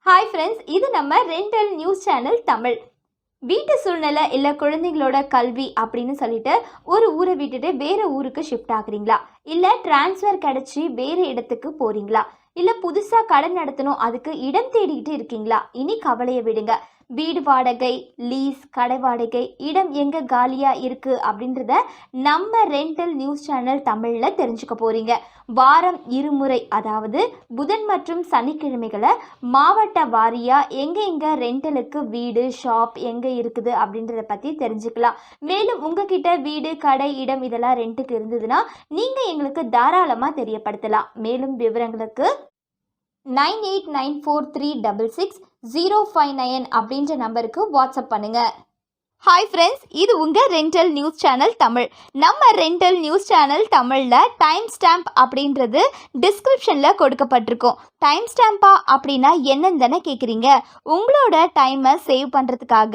Hi friends, இது நம்ம rental news channel Tamil. வீட்டு சூழ்நிலை இல்லை குழந்தைங்களோட கல்வி அப்படின்னு சொல்லிட்டு ஒரு ஊரை விட்டுட்டு வேற ஊருக்கு ஷிஃப்ட் ஆகுறீங்களா? இல்லை டிரான்ஸ்ஃபர் கிடச்சி வேறு இடத்துக்கு போறீங்களா? இல்லை புதுசாக கடன் நடத்தணும், அதுக்கு இடம் தேடிக்கிட்டு இருக்கீங்களா? இனி கவலையை விடுங்க. வீடு வாடகை, லீஸ், கடை வாடகை, இடம் எங்கே காலியாக இருக்குது அப்படின்றத நம்ம ரெண்டல் நியூஸ் சேனல் தமிழில் தெரிஞ்சுக்க போகிறீங்க. வாரம் இருமுறை, அதாவது புதன் மற்றும் சனிக்கிழமைகளை மாவட்ட வாரியாக எங்கே ரெண்டலுக்கு வீடு, ஷாப் எங்கே இருக்குது அப்படின்றத பற்றி தெரிஞ்சுக்கலாம். மேலும் உங்ககிட்ட வீடு, கடை, இடம் இதெல்லாம் ரெண்ட்டுக்கு இருந்ததுன்னா நீங்கள் எங்களுக்கு தாராளமாக தெரியப்படுத்தலாம். மேலும் விவரங்களுக்கு 9894366059 அப்படின்ற நம்பருக்கு வாட்ஸ்அப் பண்ணுங்கள். ஹாய் ஃப்ரெண்ட்ஸ், இது உங்கள் ரெண்டல் நியூஸ் சேனல் தமிழ். நம்ம ரெண்டல் நியூஸ் சேனல் தமிழில் டைம் ஸ்டாம்ப் அப்படின்றது டிஸ்கிரிப்ஷனில் கொடுக்கப்பட்டிருக்கோம். டைம் ஸ்டாம்பா அப்படின்னா என்னன்னு தானே கேட்குறீங்க? உங்களோட டைமை சேவ் பண்ணுறதுக்காக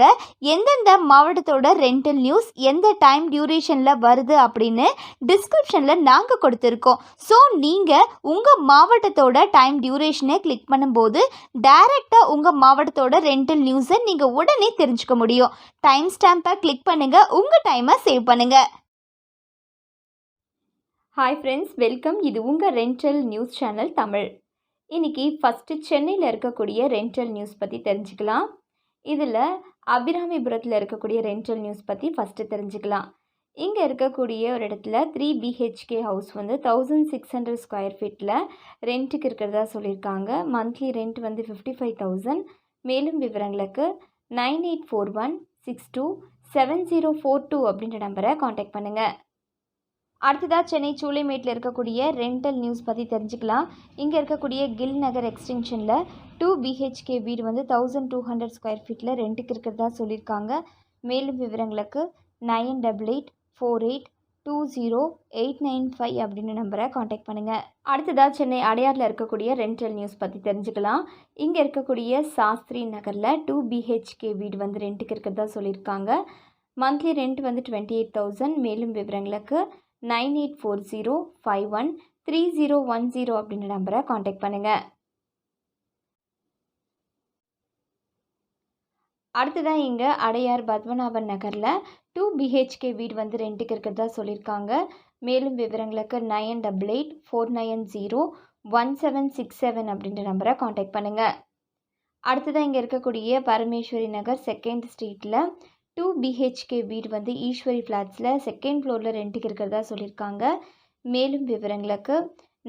எந்தெந்த மாவட்டத்தோட ரெண்டல் நியூஸ் எந்த டைம் டியூரேஷனில் வருது அப்படின்னு டிஸ்கிரிப்ஷனில் நாங்கள் கொடுத்துருக்கோம். ஸோ நீங்கள் உங்கள் மாவட்டத்தோட டைம் டியூரேஷனை கிளிக் பண்ணும்போது டைரெக்டாக உங்கள் மாவட்டத்தோட ரெண்டல் நியூஸை நீங்கள் உடனே தெரிஞ்சுக்க முடியும். டைம் ஸ்டாம்பை கிளிக் பண்ணுங்க, உங்க டைமை சேவ் பண்ணுங்க. Hi friends, welcome. இது உங்க ரெண்டல் நியூஸ் சேனல் தமிழ். இன்னைக்கு ஃபஸ்ட்டு சென்னையில் இருக்கக்கூடிய ரெண்டல் நியூஸ் பற்றி தெரிஞ்சுக்கலாம். இதில் அபிராமிபுரத்தில் இருக்கக்கூடிய ரெண்டல் நியூஸ் பற்றி ஃபஸ்ட்டு தெரிஞ்சுக்கலாம். இங்கே இருக்கக்கூடிய ஒரு இடத்துல 3 BHK ஹவுஸ் வந்து 1600 ஸ்கொயர் ஃபீட்டில் ரெண்ட்டுக்கு இருக்கிறதா சொல்லியிருக்காங்க. மந்த்லி ரெண்ட் வந்து 55,000. மேலும் விவரங்களுக்கு 9841627042 அப்படின்ற நம்பரை காண்டாக்ட் பண்ணுங்கள். அடுத்ததாக சென்னை சூளைமேட்டில் இருக்கக்கூடிய ரெண்டல் நியூஸ் பற்றி தெரிஞ்சுக்கலாம். இங்கே இருக்கக்கூடிய கில் நகர் எக்ஸ்டென்ஷனில் 2 BHK வீடு வந்து 1200 ஸ்கொயர் ஃபீட்டில் ரெண்ட்டுக்கு இருக்கிறதா சொல்லியிருக்காங்க. மேலும் விவரங்களுக்கு 9848208995 அப்படின்னு நம்பரை காண்டாக்ட் பண்ணுங்கள். அடுத்ததாக சென்னை அடையாரில் இருக்கக்கூடிய ரெண்டல் நியூஸ் பற்றி தெரிஞ்சுக்கலாம். இங்கே இருக்கக்கூடிய சாஸ்திரி நகரில் 2 BHK வீடு வந்து ரெண்ட்டுக்கு இருக்கிறதா சொல்லியிருக்காங்க. மந்த்லி ரெண்ட் வந்து 28,000. மேலும் விவரங்களுக்கு 9840513010 அப்படின்ற நம்பரை காண்டாக்ட் பண்ணுங்கள். அடுத்ததான் இங்கே அடையார் பத்மநாபன் நகரில் 2 BHK வீடு வந்து ரெண்ட்டுக்கு இருக்கிறதா சொல்லியிருக்காங்க. மேலும் விவரங்களுக்கு 9884901767 அப்படின்ற நம்பரை காண்டாக்ட் பண்ணுங்கள். அடுத்ததான் இங்கே இருக்கக்கூடிய பரமேஸ்வரி நகர் 2nd ஸ்ட்ரீட்டில் 2 BHK வீடு வந்து ஈஸ்வரி ஃப்ளாட்ஸில் 2nd ஃப்ளோரில் ரெண்ட்டுக்கு இருக்கிறதா சொல்லியிருக்காங்க. மேலும் விவரங்களுக்கு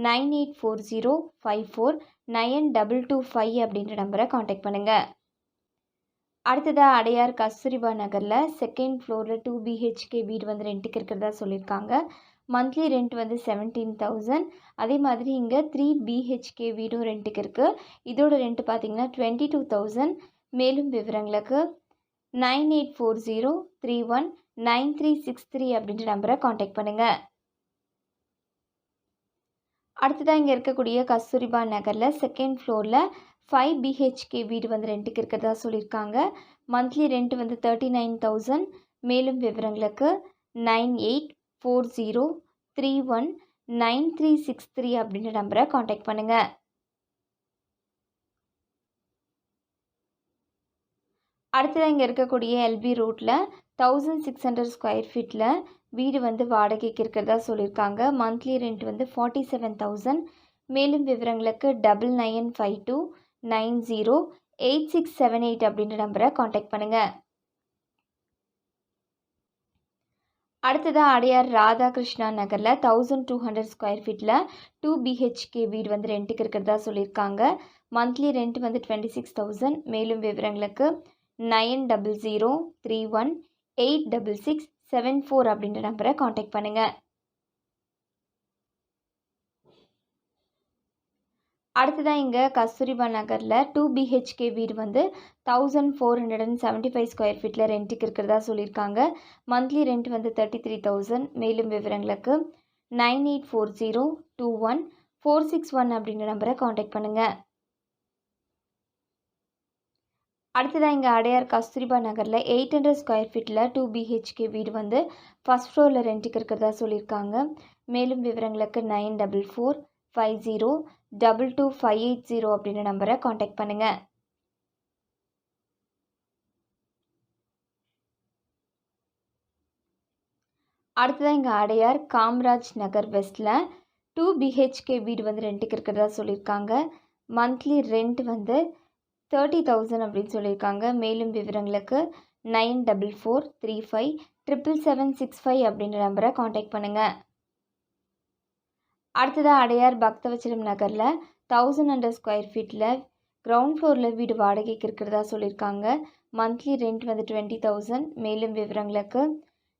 9840549225 அப்படின்ற நம்பரை காண்டாக்ட் பண்ணுங்கள். அடுத்ததாக அடையார் கஸ்தூரிபா நகரில் 2nd ஃப்ளோரில் 2 BHK வீடு வந்து ரெண்ட்டுக்கு இருக்கிறதா சொல்லியிருக்காங்க. மந்த்லி ரெண்ட் வந்து 17,000. அதே மாதிரி இங்கே 3 BHK வீடும் ரெண்ட்டுக்கு இருக்குது. இதோட ரெண்ட் பார்த்திங்கன்னா 22,000. மேலும் விவரங்களுக்கு 9840319363 அப்படின்ற நம்பரை காண்டாக்ட் பண்ணுங்கள். அடுத்ததாக இங்கே இருக்கக்கூடிய கஸ்தூரிபா நகரில் 2nd ஃப்ளோரில் 5 BHK வீடு வந்து ரெண்ட்டுக்கு இருக்கிறதா சொல்லியிருக்காங்க. மந்த்லி ரெண்ட் வந்து 39,000. மேலும் விவரங்களுக்கு 9840319363 அப்படின்ற நம்பரை காண்டாக்ட் பண்ணுங்கள். அடுத்ததாக இங்கே இருக்கக்கூடிய LB ரோட்டில் 1600 ஸ்கொயர் ஃபீட்டில் வீடு வந்து வாடகைக்கு இருக்கிறதா சொல்லியிருக்காங்க. மந்த்லி ரெண்ட் வந்து 47,000. மேலும் விவரங்களுக்கு 9952908678 அப்படின்ற நம்பரை காண்டாக்ட் பண்ணுங்கள். அடுத்ததாக அடையார் ராதாகிருஷ்ணா நகரில் 1200 ஸ்கொயர் ஃபீட்டில் 2 BHK வீடு வந்து ரெண்ட்டுக்கு இருக்கிறதா சொல்லியிருக்காங்க. மந்த்லி ரெண்ட் வந்து 26,000. மேலும் விவரங்களுக்கு 9030318667 அப்படின்ற நம்பரை காண்டாக்ட் பண்ணுங்கள். அடுத்ததாக இங்கே கஸ்தூரிபா நகரில் 2 BHK வீடு வந்து 1475 ஸ்கொயர் ஃபீட்டில் ரெண்ட்டுக்கு இருக்கிறதா சொல்லியிருக்காங்க. மந்த்லி ரெண்ட் வந்து 33,000. மேலும் விவரங்களுக்கு 9840214661 அப்படின்ற நம்பரை காண்டாக்ட் பண்ணுங்கள். அடுத்ததாக இங்கே அடையார் கஸ்தூரிபா நகரில் 800 ஸ்கொயர் ஃபீட்டில் 2 BHK வீடு வந்து 1st ஃப்ளோரில் ரெண்ட்டுக்கு இருக்கிறதா சொல்லியிருக்காங்க. மேலும் விவரங்களுக்கு 9445022580 அப்படின்ற நம்பரை காண்டாக்ட் பண்ணுங்கள். அடுத்ததான் இங்கே அடையார் காமராஜ் நகர் வெஸ்ட்டில் 2 பிஹெச்கே வீடு வந்து ரெண்ட்டுக்கு இருக்கிறதா சொல்லியிருக்காங்க. மந்த்லி ரெண்ட் வந்து 30,000 அப்படின்னு சொல்லியிருக்காங்க. மேலும் விவரங்களுக்கு 9443577765 அப்படின்ற நம்பரை காண்டாக்ட் பண்ணுங்கள். அடுத்ததாக அடையார் பக்தவச்சலம் நகரில் 1100 ஸ்கொயர் ஃபீட்டில் கிரவுண்ட் ஃப்ளோரில் வீடு வாடகைக்கு இருக்கிறதா சொல்லியிருக்காங்க. மந்த்லி ரெண்ட் வந்து 20,000. மேலும் விவரங்களுக்கு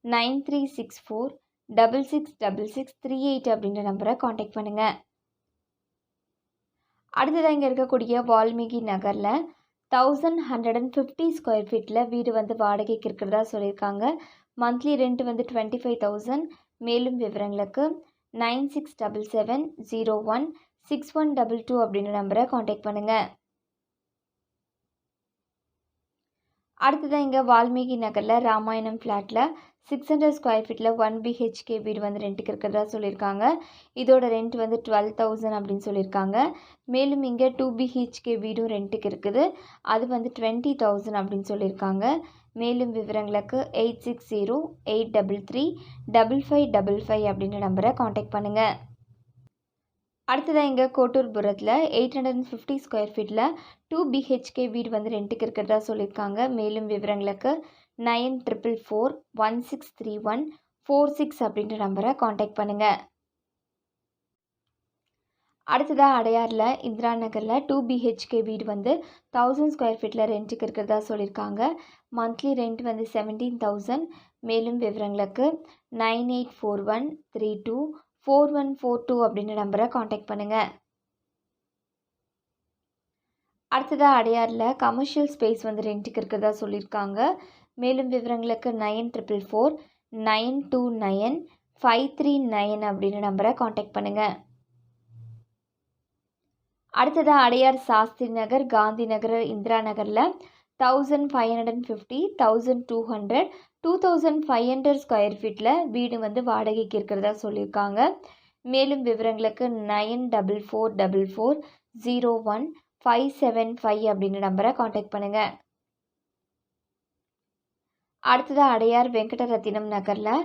9364666638 அப்படின்ற நம்பரை காண்டாக்ட் பண்ணுங்கள். அடுத்ததாக இங்கே இருக்கக்கூடிய வால்மீகி நகரில் 1150 ஸ்கொயர் ஃபீட்டில் வீடு வந்து வாடகைக்கு இருக்கிறதா சொல்லியிருக்காங்க. மந்த்லி ரெண்ட் வந்து 25,000. மேலும் விவரங்களுக்கு 9677016122 அப்படின்ற நம்பரை காண்டாக்ட் பண்ணுங்கள். அடுத்ததான் இங்கே வால்மீகி நகரில் ராமாயணம் ஃப்ளாட்டில் 600 ஸ்கொயர் ஃபீட்டில் 1 பிஹெச்கே வீடு வந்து ரெண்ட்டுக்கு இருக்கிறதா சொல்லியிருக்காங்க. இதோட ரெண்ட் வந்து 12,000 அப்படின்னு சொல்லியிருக்காங்க. மேலும் இங்கே 2 பிஹெச்கே வீடும் ரெண்ட்டுக்கு இருக்குது. அது வந்து 20,000 அப்படின்னு சொல்லியிருக்காங்க. மேலும் விவரங்களுக்கு 8608335555 அப்படின்ற நம்பரை காண்டாக்ட் பண்ணுங்கள். அடுத்ததாக இங்கே கோட்டூர்புரத்தில் 850 ஸ்கொயர் ஃபீட்டில் 2 பிஹெச்கே வீடு வந்து ரெண்ட்டுக்கு இருக்கிறதா சொல்லியிருக்காங்க. மேலும் விவரங்களுக்கு 9444163146 அப்படின்ற நம்பரை காண்டாக்ட் பண்ணுங்கள். அடுத்ததாக அடையாரில் இந்திரா நகரில் 2 பிஹெச்கே வீடு வந்து 1000 ஸ்கொயர் ஃபீட்டில் ரெண்ட்டுக்கு இருக்கிறதா சொல்லியிருக்காங்க. மந்த்லி ரெண்ட் வந்து 17,000. மேலும் விவரங்களுக்கு 9841324142 அப்படின்ற நம்பரை காண்டாக்ட் பண்ணுங்கள். அடுத்ததாக அடையாரில் கமர்ஷியல் ஸ்பேஸ் வந்து ரெண்ட்டுக்கு இருக்கிறதா சொல்லியிருக்காங்க. மேலும் விவரங்களுக்கு 9444929539 அப்படின்ற நம்பரை காண்டாக்ட் பண்ணுங்கள். அடுத்ததாக அடையார் சாஸ்திரி நகர், காந்தி நகர், இந்திரா நகரில் 1550 1200 2500 ஸ்கொயர் ஃபீட்டில் வீடு வந்து வாடகைக்கு இருக்கிறதா சொல்லியிருக்காங்க. மேலும் விவரங்களுக்கு 9444015575 அப்படின்ற நம்பரை காண்டாக்ட் பண்ணுங்கள். அடுத்ததாக அடையார் வெங்கடரத்தினம் நகரில்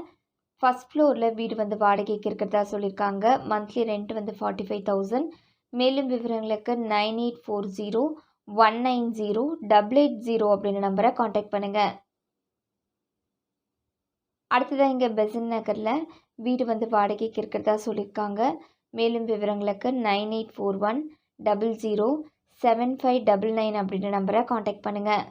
ஃபஸ்ட் ஃப்ளோரில் வீடு வந்து வாடகைக்கு இருக்கிறதா சொல்லியிருக்காங்க. மந்த்லி ரெண்ட் வந்து 45,000. மேலும் விவரங்களுக்கு 9840190880 அப்படின்ற நம்பரை காண்டாக்ட் பண்ணுங்கள். அடுத்ததாக இங்கே பெசன் நகரில் வீடு வந்து வாடகைக்கு இருக்கிறதா சொல்லியிருக்காங்க. மேலும் விவரங்களுக்கு 9841007599 அப்படின்ற நம்பரை காண்டாக்ட் பண்ணுங்கள்.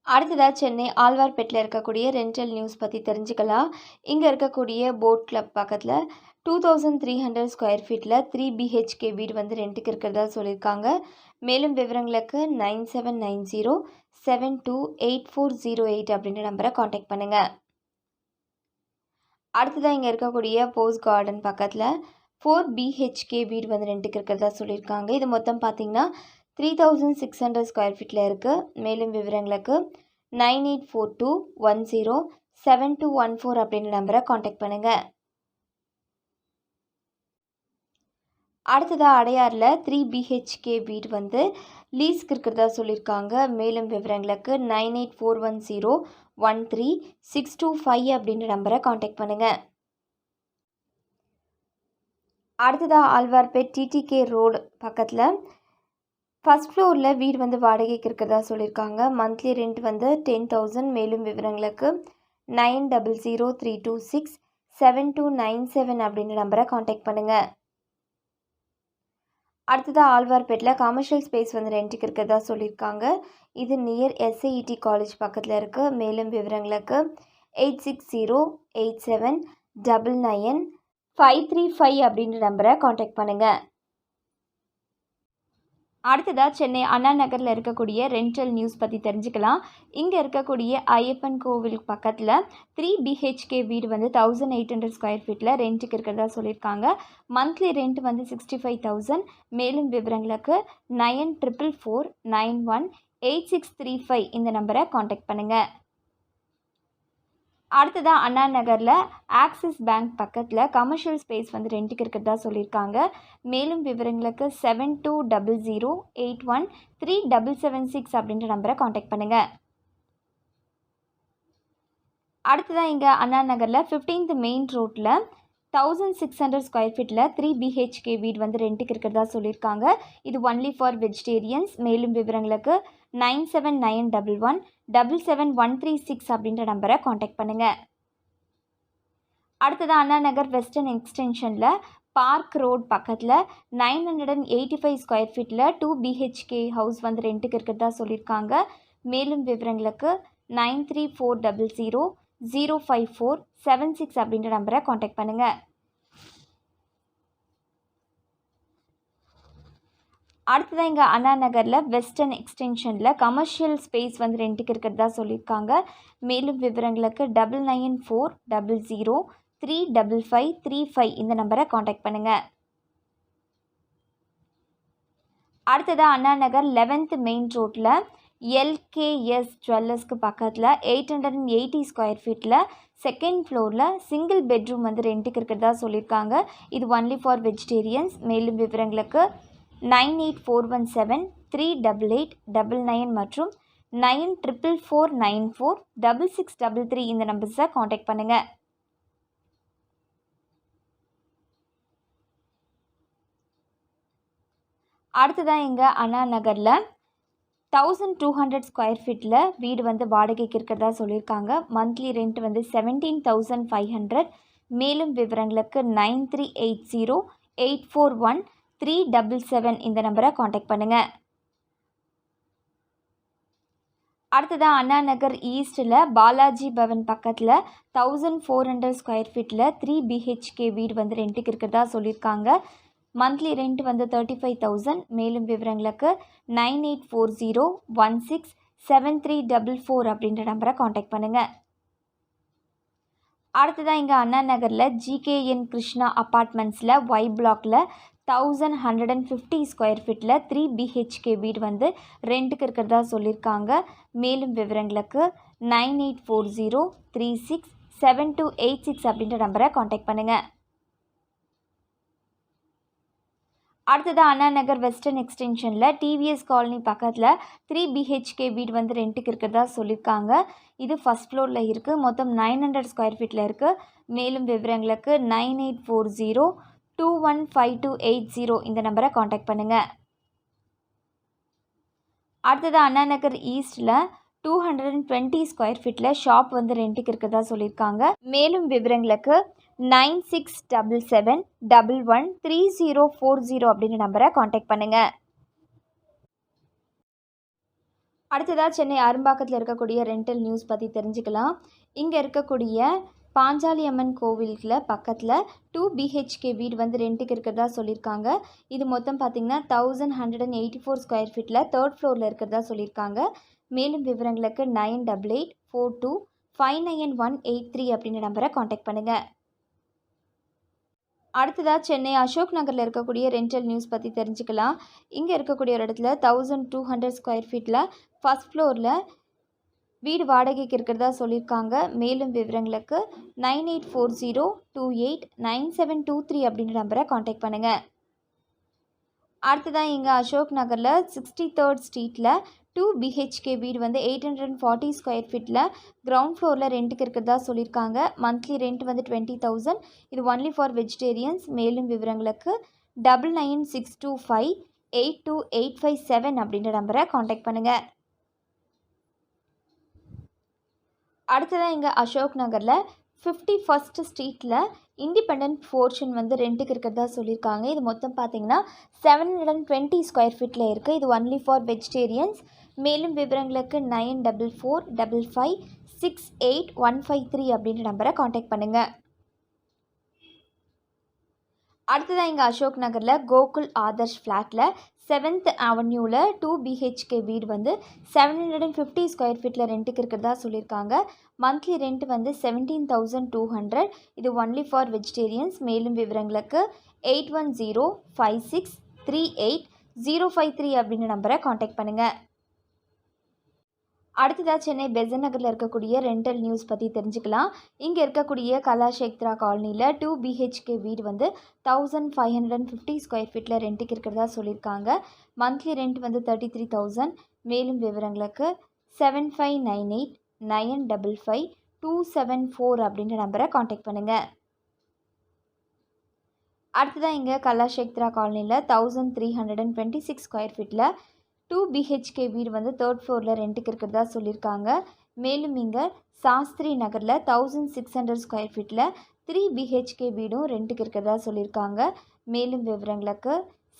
அடுத்ததாக சென்னை ஆழ்வார்பேட்டில் இருக்கக்கூடிய ரெண்டல் நியூஸ் பற்றி தெரிஞ்சுக்கலாம். இங்கே இருக்கக்கூடிய போட் கிளப் பக்கத்தில் 2300 ஸ்கொயர் ஃபீட்டில் 3 பிஹெச்கே வீடு வந்து ரெண்ட்டுக்கு இருக்கிறதா சொல்லியிருக்காங்க. மேலும் விவரங்களுக்கு 9790728408 அப்படின்ற நம்பரை காண்டாக்ட் பண்ணுங்கள். அடுத்ததாக இங்கே இருக்கக்கூடிய போஸ் கார்டன் பக்கத்தில் 4 பிஹெச்கே வீடு வந்து ரெண்ட்டுக்கு இருக்கிறதா சொல்லியிருக்காங்க. இது மொத்தம் பார்த்திங்கன்னா 3600 ஸ்கொயர் ஃபீட்டில் இருக்குது. மேலும் விவரங்களுக்கு 9842107214 அப்படின்ற நம்பரை காண்டாக்ட் பண்ணுங்கள். அடுத்ததாக அடையாரில் 3 பிஹெச்கே வீடு வந்து லீஸ்க்கு இருக்கிறதா சொல்லியிருக்காங்க. மேலும் விவரங்களுக்கு 9841013625 அப்படின்ற நம்பரை காண்டாக்ட் பண்ணுங்கள். அடுத்ததாக ஆழ்வார்பேட் டிடிகே ரோடு பக்கத்தில் ஃபஸ்ட் ஃப்ளோரில் வீடு வந்து வாடகைக்கு இருக்கிறதா சொல்லியிருக்காங்க. மந்த்லி ரெண்ட் வந்து 10,000. மேலும் விவரங்களுக்கு 9003267297 அப்படின்ற நம்பரை காண்டாக்ட் பண்ணுங்கள். அடுத்ததாக ஆழ்வார்பேட்டில் கமர்ஷியல் ஸ்பேஸ் வந்து ரெண்ட்டுக்கு இருக்கிறதா சொல்லியிருக்காங்க. இது நியர் SIET காலேஜ் பக்கத்தில் இருக்குது. மேலும் விவரங்களுக்கு 8608799535 அப்படின்ற நம்பரை காண்டாக்ட் பண்ணுங்கள். அடுத்ததாக சென்னை அண்ணா நகரில் இருக்கக்கூடிய ரெண்டல் நியூஸ் பற்றி தெரிஞ்சுக்கலாம். இங்கே இருக்கக்கூடிய ஐயப்பன் கோவில் பக்கத்தில் 3 பிஹெச்கே வீடு வந்து 1800 ஸ்கொயர் ஃபீட்டில் ரெண்ட்டுக்கு இருக்கிறதா சொல்லியிருக்காங்க. மந்த்லி ரெண்ட் வந்து 65,000. மேலும் விவரங்களுக்கு 9444918635 இந்த நம்பரை காண்டாக்ட் பண்ணுங்கள். அடுத்ததாக அண்ணா நகரில் ஆக்சிஸ் பேங்க் பக்கத்தில் கமர்ஷியல் ஸ்பேஸ் வந்து ரெண்ட்டுக்கு இருக்கிறதா சொல்லியிருக்காங்க. மேலும் விவரங்களுக்கு 7200813776 அப்படின்ற நம்பரை காண்டாக்ட் பண்ணுங்கள். அடுத்ததான் இங்கே அண்ணா நகரில் 15th மெயின் ரோட்டில் 1600 ஸ்கொயர் ஃபீட்டில் 3 பிஹெச்கே வீடு வந்து ரெண்ட்டுக்கு இருக்கிறதா சொல்லியிருக்காங்க. இது ஒன்லி ஃபார் வெஜிடேரியன்ஸ். மேலும் விவரங்களுக்கு 9791177136 அப்படின்ற நம்பரை காண்டாக்ட் பண்ணுங்கள். அடுத்ததான் Anna Nagar western எக்ஸ்டென்ஷனில் park road பக்கத்தில் 985 ஸ்கொயர் ஃபீட்டில் 2 பிஹெச்கே ஹவுஸ் வந்து ரெண்ட்டுக்கு இருக்கிறதா சொல்லியிருக்காங்க. மேலும் விவரங்களுக்கு 9340005476 அப்படின்ற நம்பரை காண்டாக்ட் பண்ணுங்கள். அடுத்ததான் இங்கே அண்ணா நகரில் வெஸ்டர்ன் எக்ஸ்டென்ஷனில் கமர்ஷியல் ஸ்பேஸ் வந்து ரெண்ட்டுக்கு இருக்கிறதா சொல்லியிருக்காங்க. மேலும் விவரங்களுக்கு 9940035535 இந்த நம்பரை காண்டாக்ட் பண்ணுங்கள். அடுத்ததாக அண்ணா நகர் 11th மெயின் ரோட்டில் எல்கேஎஸ் ஜுவல்லர்ஸ்க்கு பக்கத்தில் 880 ஸ்கொயர் ஃபீட்டில் செகண்ட் ஃப்ளோரில் சிங்கிள் பெட்ரூம் வந்து ரெண்ட்டுக்கு இருக்கிறதா சொல்லியிருக்காங்க. இது ஒன்லி ஃபார் வெஜிடேரியன்ஸ். மேலும் விவரங்களுக்கு 9841738899 மற்றும் 9444946633 இந்த நம்பர்ஸை காண்டாக்ட் பண்ணுங்கள். அடுத்ததான் இங்கே அண்ணா நகரில் 1200 ஸ்கொயர் ஃபீட்டில் வீடு வந்து வாடகைக்கு இருக்கிறதா சொல்லியிருக்காங்க. மந்த்லி ரெண்ட் வந்து 17,500. மேலும் விவரங்களுக்கு 9380841377 இந்த நம்பரை காண்டாக்ட் பண்ணுங்கள். அடுத்ததாக அண்ணா நகர் ஈஸ்ட்டில் பாலாஜி பவன் பக்கத்தில் 1400 ஸ்கொயர் ஃபீட்டில் 3 பிஹெச்கே வீடு வந்து ரெண்ட்டுக்கு இருக்கிறதா சொல்லியிருக்காங்க. மந்த்லி ரெண்ட் வந்து 35,000. மேலும் விவரங்களுக்கு 9840167344 அப்படின்ற நம்பரை காண்டாக்ட் பண்ணுங்கள். அடுத்ததாக இங்கே அண்ணா நகரில் ஜிகேஎன் கிருஷ்ணா அப்பார்ட்மெண்ட்ஸில் ஒய் பிளாக்கில் 1150 ஸ்கொயர் ஃபீட்டில் 3 பிஹெச்கே வீடு வந்து ரெண்ட்டுக்கு இருக்கிறதா சொல்லியிருக்காங்க. மேலும் விவரங்களுக்கு 9840367286 அப்படின்ற நம்பரை காண்டாக்ட் பண்ணுங்கள். அடுத்ததாக Anna Nagar western எக்ஸ்டென்ஷனில் TVS colony பக்கத்தில் 3 பிஹெச்கே வீடு வந்து ரெண்ட்டுக்கு இருக்கிறதா சொல்லியிருக்காங்க. இது ஃபஸ்ட் ஃப்ளோரில் இருக்குது. மொத்தம் 900 ஸ்கொயர் ஃபீட்டில் இருக்குது. மேலும் விவரங்களுக்கு 9840215280 இந்த நம்பரை காண்டாக்ட் பண்ணுங்கள். அடுத்ததாக அண்ணா நகர் ஈஸ்ட்டில் 220 ஸ்கொயர் ஃபீட்டில் ஷாப் வந்து ரெண்ட்டுக்கு இருக்கிறதா சொல்லியிருக்காங்க. மேலும் விவரங்களுக்கு 9677113040 அப்படின்ற நம்பரை காண்டாக்ட் பண்ணுங்கள். அடுத்ததாக சென்னை அரும்பாக்கத்தில் இருக்கக்கூடிய ரெண்டல் நியூஸ் பற்றி தெரிஞ்சுக்கலாம். இங்கே இருக்கக்கூடிய பாஞ்சாலி அம்மன் கோவிலில் பக்கத்தில் 2 பிஹெச்கே வீடு வந்து ரெண்ட்டுக்கு இருக்கிறதா சொல்லியிருக்காங்க. இது மொத்தம் பார்த்திங்கன்னா 1184 ஸ்கொயர் ஃபீட்டில் 3rd ஃப்ளோரில் இருக்கிறதா சொல்லியிருக்காங்க. மேலும் விவரங்களுக்கு 9842259183 அப்படின்ற நம்பரை காண்டாக்ட் பண்ணுங்கள். அடுத்ததாக சென்னை அசோக் நகரில் இருக்கக்கூடிய ரெண்டல் நியூஸ் பற்றி தெரிஞ்சுக்கலாம். இங்கே இருக்கக்கூடிய ஒரு இடத்துல 1200 ஸ்கொயர் ஃபீட்டில் ஃபஸ்ட் ஃப்ளோரில் வீடு வாடகைக்கு இருக்கிறதா சொல்லியிருக்காங்க. மேலும் விவரங்களுக்கு 9840289723 அப்படின்ற நம்பரை காண்டாக்ட் பண்ணுங்கள். அடுத்ததான் இங்கே அசோக் நகரில் 63rd ஸ்ட்ரீட்டில் 2 பிஹெச்கே வீடு வந்து 840 ஸ்கொயர் ஃபீட்டில் கிரவுண்ட் ஃப்ளோரில் ரெண்ட்டுக்கு இருக்கிறதா சொல்லியிருக்காங்க. மந்த்லி ரெண்ட் வந்து 20,000. இது ஒன்லி ஃபார் வெஜிடேரியன்ஸ். மேலும் விவரங்களுக்கு 9962582857 அப்படின்ற நம்பரை காண்டாக்ட் பண்ணுங்கள். அடுத்ததாக இங்கே அசோக் நகரில் 51st ஸ்ட்ரீட்டில் இண்டிபெண்டன்ட் போர்ஷன் வந்து ரெண்ட்டுக்கு இருக்கிறதா சொல்லியிருக்காங்க. இது மொத்தம் பார்த்திங்கன்னா 720 ஸ்கொயர் ஃபீட்டில் இருக்குது. இது ஒன்லி ஃபார் வெஜிடேரியன்ஸ். மேலும் விவரங்களுக்கு 9455568153 அப்படின்ற நம்பரை காண்டாக்ட் பண்ணுங்கள். அடுத்ததாக இங்கே அசோக் நகரில் கோகுல் ஆதர்ஷ் ஃப்ளாட்டில் 7th அவென்யூவில் 2 பிஹெச்கே வீடு வந்து 750 ஸ்கொயர் ஃபீட்டில் ரெண்ட்டுக்கு இருக்கிறதா சொல்லியிருக்காங்க. மந்த்லி ரெண்ட் வந்து 17,200. இது ஒன்லி ஃபார் வெஜிடேரியன்ஸ். மேலும் விவரங்களுக்கு 8105638053 அப்படின்ற நம்பரை காண்டாக்ட் பண்ணுங்கள். அடுத்ததாக சென்னை பெசன்ட் நகரில் இருக்கக்கூடிய ரெண்டல் நியூஸ் பற்றி தெரிஞ்சுக்கலாம். இங்கே இருக்கக்கூடிய கலாஷேத்ரா காலனியில் 2 பிஹெச்கே வீடு வந்து 1550 ஸ்கொயர் ஃபீட்டில் ரெண்ட்டுக்கு இருக்கிறதா சொல்லியிருக்காங்க. மந்த்லி ரெண்ட் வந்து 33,000. மேலும் விவரங்களுக்கு 75989555 274 அப்படின்ற நம்பரை காண்டாக்ட் பண்ணுங்கள். அடுத்ததான் இங்கே கலாஷேத்ரா காலனியில் 1326 ஸ்கொயர் ஃபீட்டில் 2 BHK வீடு வந்து 3rd ஃப்ளோரில் ரெண்ட்டுக்கு இருக்கிறதா சொல்லியிருக்காங்க. மேலும் இங்கே சாஸ்திரி நகரில் 1600 ஸ்கொயர் ஃபீட்டில் 3 BHK வீடும் ரெண்ட்டுக்கு இருக்கிறதா சொல்லியிருக்காங்க. மேலும் விவரங்களுக்கு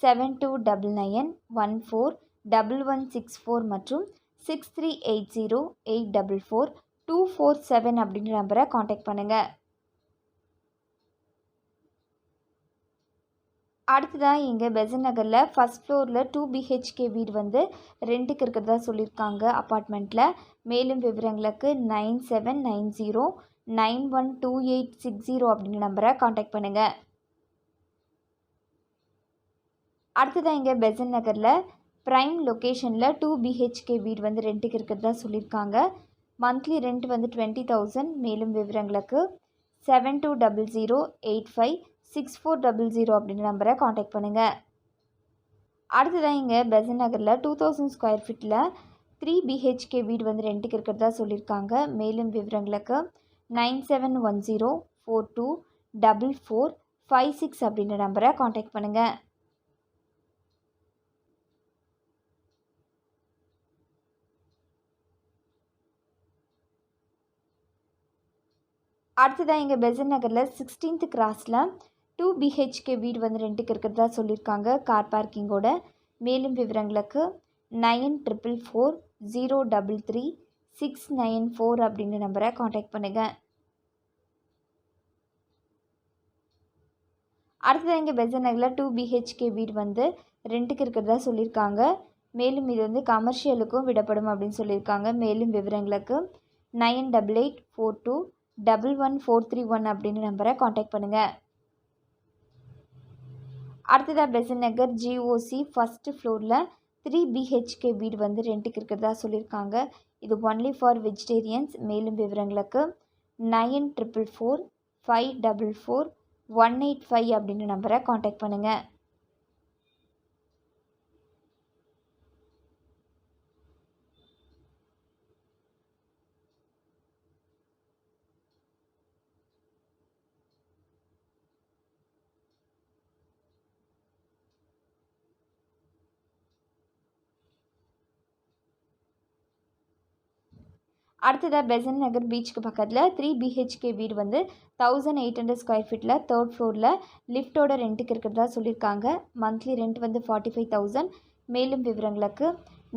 7299141164 மற்றும் 6380844247 அப்படின்ற நம்பரை காண்டாக்ட் பண்ணுங்கள். அடுத்ததாக இங்கே பெசன் நகரில் 1st ஃப்ளோரில் 2 BHK வீடு வந்து ரெண்ட்டுக்கு இருக்கிறதா சொல்லியிருக்காங்க அப்பார்ட்மெண்ட்டில். மேலும் விவரங்களுக்கு 9790912860 அப்படின்ற நம்பரை காண்டாக்ட் பண்ணுங்கள். அடுத்ததாக இங்கே பெசன் நகரில் ப்ரைம் லொக்கேஷனில் 2 BHK வீடு வந்து ரெண்ட்டுக்கு இருக்கிறதா சொல்லியிருக்காங்க. மந்த்லி ரெண்ட் வந்து 20,000. மேலும் விவரங்களுக்கு 7200856400 அப்படின்ற நம்பரை காண்டாக்ட் பண்ணுங்கள். அடுத்ததான் இங்கே பெசன் நகரில் 2000 ஸ்கொயர் ஃபீட்டில் 3 BHK வீடு வந்து ரெண்ட்டுக்கு இருக்கிறதா சொல்லியிருக்காங்க. மேலும் விவரங்களுக்கு 9710424456 அப்படின்ற நம்பரை காண்டாக்ட் பண்ணுங்கள். அடுத்ததாக இங்கே பெசன் நகரில் 16th கிராஸில் 2 BHK வீடு வந்து ரெண்ட்டுக்கு இருக்கிறதா சொல்லியிருக்காங்க கார் பார்க்கிங்கோட. மேலும் விவரங்களுக்கு 9440333694 அப்படின்ற நம்பரை காண்டாக்ட் பண்ணுங்கள். அடுத்ததாக இங்கே பெசன் நகரில் 2 BHK வீடு வந்து ரெண்ட்டுக்கு இருக்கிறதா சொல்லியிருக்காங்க. மேலும் இது வந்து கமர்ஷியலுக்கும் விடப்படும் அப்படின்னு சொல்லியிருக்காங்க. மேலும் விவரங்களுக்கு 9884211431 அப்படின்ற நம்பரை காண்டாக்ட் பண்ணுங்கள். அடுத்ததாக பெசன் நகர் GOC 1st ஃப்ளோரில் 3 BHK வீடு வந்து ரெண்ட்டுக்கு இருக்கிறதா சொல்லியிருக்காங்க. இது ஒன்லி ஃபார் வெஜிடேரியன்ஸ். மேலும் விவரங்களுக்கு 9445444185 அப்படின்ற நம்பரை காண்டாக்ட் பண்ணுங்கள். அடுத்ததாக பெசன் நகர் பீச்சுக்கு பக்கத்தில் 3 BHK வீடு வந்து 1800 ஸ்கொயர் ஃபீட்டில் 3rd ஃப்ளோரில் லிஃப்டோட ரெண்ட்டுக்கு இருக்கிறதா சொல்லியிருக்காங்க. மந்த்லி ரெண்ட் வந்து 45,000. மேலும் விவரங்களுக்கு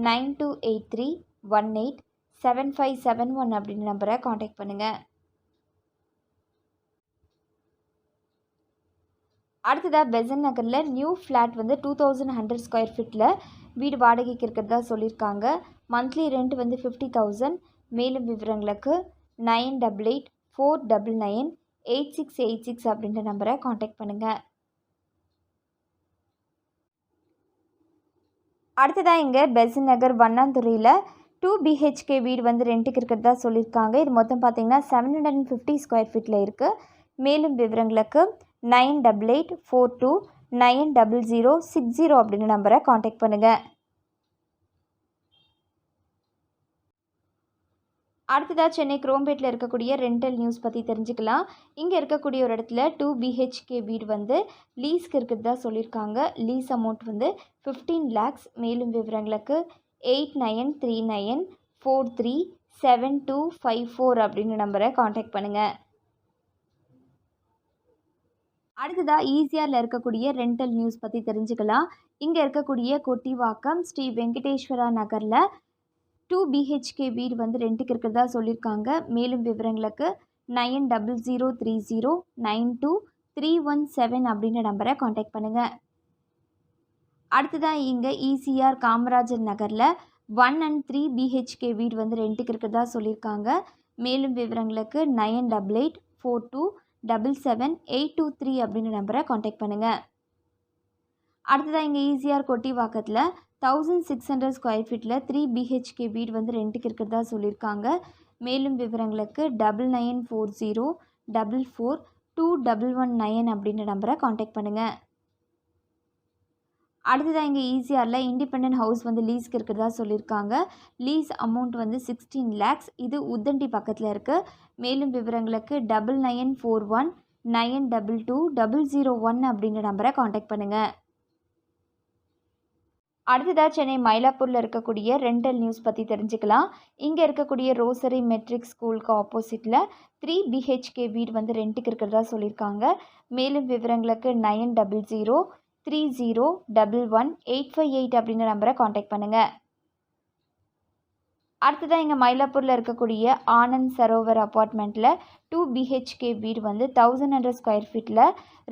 9283187571 அப்படின்ற நம்பரை காண்டாக்ட் பண்ணுங்கள். அடுத்ததாக பெசன் நகரில் நியூ ஃப்ளாட் வந்து 2100 ஸ்கொயர் ஃபீட்டில் வீடு வாடகைக்கு இருக்கிறதா சொல்லியிருக்காங்க. மந்த்லி ரெண்ட் வந்து 50,000. மேலும் விவரங்களுக்கு 9884998686 அப்படின்ற நம்பரை காண்டாக்ட் பண்ணுங்கள். அடுத்ததாக இங்கே பெசன் நகர் வண்ணாந்துறையில் 2 BHK வீடு வந்து ரெண்ட்டுக்கு இருக்கிறதா சொல்லியிருக்காங்க. இது மொத்தம் பார்த்திங்கன்னா 750 ஸ்கொயர் ஃபீட்டில் இருக்குது. மேலும் விவரங்களுக்கு 9884290060 அப்படின்ற நம்பரை காண்டாக்ட் பண்ணுங்கள். அடுத்ததாக சென்னை குரோம்பேட்டில் இருக்கக்கூடிய ரெண்டல் நியூஸ் பற்றி தெரிஞ்சுக்கலாம். இங்கே இருக்கக்கூடிய ஒரு இடத்துல 2 BHK வீடு வந்து லீஸ்க்கு இருக்கிறதா சொல்லியிருக்காங்க. லீஸ் அமௌண்ட் வந்து 15 lakhs. மேலும் விவரங்களுக்கு 8939437254 அப்படின்ற நம்பரை காண்டாக்ட் பண்ணுங்கள். அடுத்ததாக ஈசிஆரில் இருக்கக்கூடிய ரெண்டல் நியூஸ் பற்றி தெரிஞ்சுக்கலாம். இங்கே இருக்கக்கூடிய கொட்டிவாக்கம் ஸ்ரீ வெங்கடேஸ்வரா நகரில் 2 BHK வீடு வந்து ரெண்ட்டுக்கு இருக்கிறதா சொல்லியிருக்காங்க. மேலும் விவரங்களுக்கு 9003092317 அப்படின்ற நம்பரை காண்டாக்ட் பண்ணுங்கள். அடுத்ததாக இங்கே ECR காமராஜர் நகரில் 1 and 3 BHK வீடு வந்து ரெண்ட்டுக்கு இருக்கிறதா சொல்லியிருக்காங்க. மேலும் விவரங்களுக்கு 9884277823 அப்படின்ற நம்பரை காண்டாக்ட் பண்ணுங்கள். அடுத்ததாக இங்கே ECR கொட்டிவாக்கத்தில் 1600 ஸ்கொயர் ஃபீட்டில் 3 BHK வீடு வந்து ரெண்ட்டுக்கு இருக்கிறதா சொல்லியிருக்காங்க. மேலும் விவரங்களுக்கு 9940442119 அப்படின்ற நம்பரை காண்டாக்ட் பண்ணுங்கள். அடுத்ததாக இங்கே ஈசிஆரில் இண்டிபெண்டன்ட் ஹவுஸ் வந்து லீஸ்க்கு இருக்கிறதா சொல்லியிருக்காங்க. லீஸ் அமௌண்ட் வந்து 16 lakhs. இது உத்தண்டி பக்கத்தில் இருக்குது. மேலும் விவரங்களுக்கு 9941922001 அப்படின்ற நம்பரை காண்டாக்ட் பண்ணுங்கள். அடுத்ததாக சென்னை மயிலாப்பூரில் இருக்கக்கூடிய ரெண்டல் நியூஸ் பற்றி தெரிஞ்சுக்கலாம். இங்கே இருக்கக்கூடிய ரோசரி மெட்ரிக் ஸ்கூலுக்கு ஆப்போசிட்டில் 3 BHK வீடு வந்து ரெண்ட்டுக்கு இருக்கிறதா சொல்லியிருக்காங்க. மேலும் விவரங்களுக்கு 9003011858 அப்படின்ற நம்பரை காண்டாக்ட் பண்ணுங்கள். அடுத்ததாக இங்கே மயிலாப்பூரில் இருக்கக்கூடிய ஆனந்த் சரோவர் அப்பார்ட்மெண்ட்டில் 2 BHK வீடு வந்து 1100 ஸ்கொயர் ஃபீட்டில்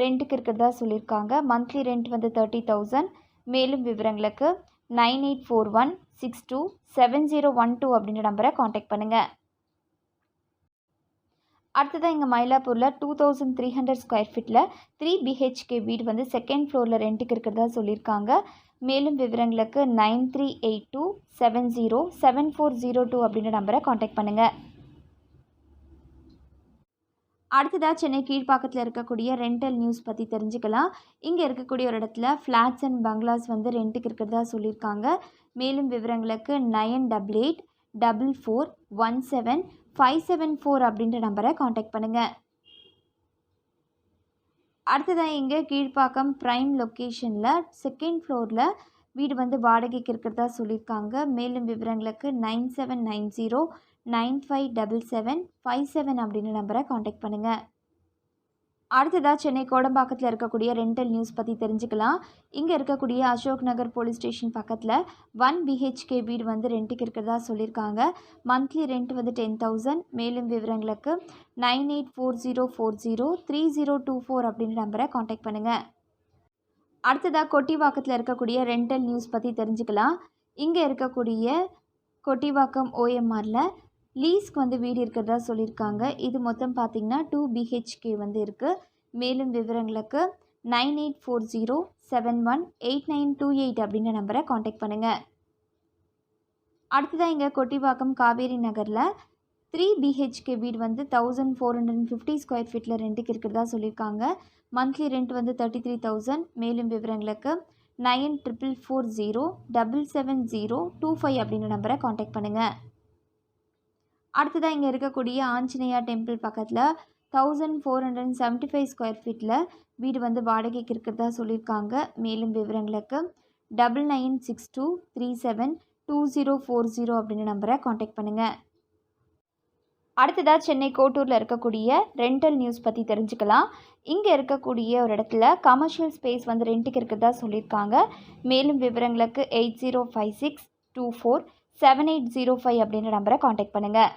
ரெண்ட்டுக்கு இருக்கிறதா சொல்லியிருக்காங்க. மந்த்லி ரெண்ட் வந்து 30,000. மேலும் விவரங்களுக்கு 9841627012 அப்படின்ற நம்பரை காண்டாக்ட் பண்ணுங்கள். அடுத்ததாக இங்கே மயிலாப்பூரில் 2300 ஸ்கொயர் ஃபீட்டில் 3 BHK வீடு வந்து செகண்ட் ஃப்ளோரில் ரெண்ட்டுக்கு இருக்கிறதா சொல்லியிருக்காங்க. மேலும் விவரங்களுக்கு 9382707402 அப்படின்ற நம்பரை காண்டாக்ட் பண்ணுங்கள். அடுத்ததாக சென்னை கீழ்ப்பாக்கத்தில் இருக்கக்கூடிய ரெண்டல் நியூஸ் பற்றி தெரிஞ்சுக்கலாம். இங்கே இருக்கக்கூடிய ஒரு இடத்துல ஃப்ளாட்ஸ் அண்ட் பங்களாஸ் வந்து ரெண்ட்டுக்கு இருக்கிறதா சொல்லியிருக்காங்க. மேலும் விவரங்களுக்கு 9844175574 அப்படின்ற நம்பரை காண்டாக்ட் பண்ணுங்கள். அடுத்ததாக இங்கே கீழ்ப்பாக்கம் ப்ரைம் லொக்கேஷனில் செகண்ட் ஃப்ளோரில் வீடு வந்து வாடகைக்கு இருக்கிறதா சொல்லியிருக்காங்க. மேலும் விவரங்களுக்கு 9790957757 அப்படின்ற நம்பரை காண்டாக்ட் பண்ணுங்கள். அடுத்ததாக சென்னை கோடம்பாக்கத்தில் இருக்கக்கூடிய ரெண்டல் நியூஸ் பற்றி தெரிஞ்சுக்கலாம். இங்கே இருக்கக்கூடிய அசோக் நகர் போலீஸ் ஸ்டேஷன் பக்கத்தில் 1 BHK வீடு வந்து ரெண்ட்டுக்கு இருக்கிறதா சொல்லியிருக்காங்க. மந்த்லி ரெண்ட் வந்து 10,000. மேலும் விவரங்களுக்கு 9840403024 அப்படின்ற நம்பரை காண்டாக்ட் பண்ணுங்கள். அடுத்ததாக கொட்டிவாக்கத்தில் இருக்கக்கூடிய ரெண்டல் நியூஸ் பற்றி தெரிஞ்சுக்கலாம். இங்கே இருக்கக்கூடிய கொட்டிவாக்கம் OMRல லீஸ்க்கு வந்து வீடு இருக்கிறதா சொல்லியிருக்காங்க. இது மொத்தம் பார்த்திங்கன்னா 2 BHK வந்து இருக்குது. மேலும் விவரங்களுக்கு 9840718928 அப்படின்ற நம்பரை காண்டாக்ட் பண்ணுங்கள். அடுத்ததாக இங்கே கொட்டிவாக்கம் காவேரி நகரில் 3 BHK வீடு வந்து 1450 ஸ்கொயர் ஃபீட்டில் ரெண்ட்டுக்கு இருக்கிறதா சொல்லியிருக்காங்க. மந்த்லி ரெண்ட் வந்து 33,000. மேலும் விவரங்களுக்கு 9440777025 அப்படின்ற நம்பரை காண்டாக்ட் பண்ணுங்கள். அடுத்ததாக இங்கே இருக்கக்கூடிய ஆஞ்சநேயா டெம்பிள் பக்கத்தில் 1475 ஸ்கொயர் ஃபீட்டில் வீடு வந்து வாடகைக்கு இருக்கிறதா சொல்லியிருக்காங்க. மேலும் விவரங்களுக்கு 9962372040 அப்படின்ற நம்பரை காண்டாக்ட் பண்ணுங்கள். அடுத்ததாக சென்னை கோட்டூரில் இருக்கக்கூடிய ரெண்டல் நியூஸ் பற்றி தெரிஞ்சுக்கலாம். இங்கே இருக்கக்கூடிய ஒரு இடத்துல கமர்ஷியல் ஸ்பேஸ் வந்து ரெண்ட்டுக்கு இருக்கிறதா சொல்லியிருக்காங்க. மேலும் விவரங்களுக்கு 8056247805 அப்படின்ற நம்பரை காண்டாக்ட் பண்ணுங்கள்.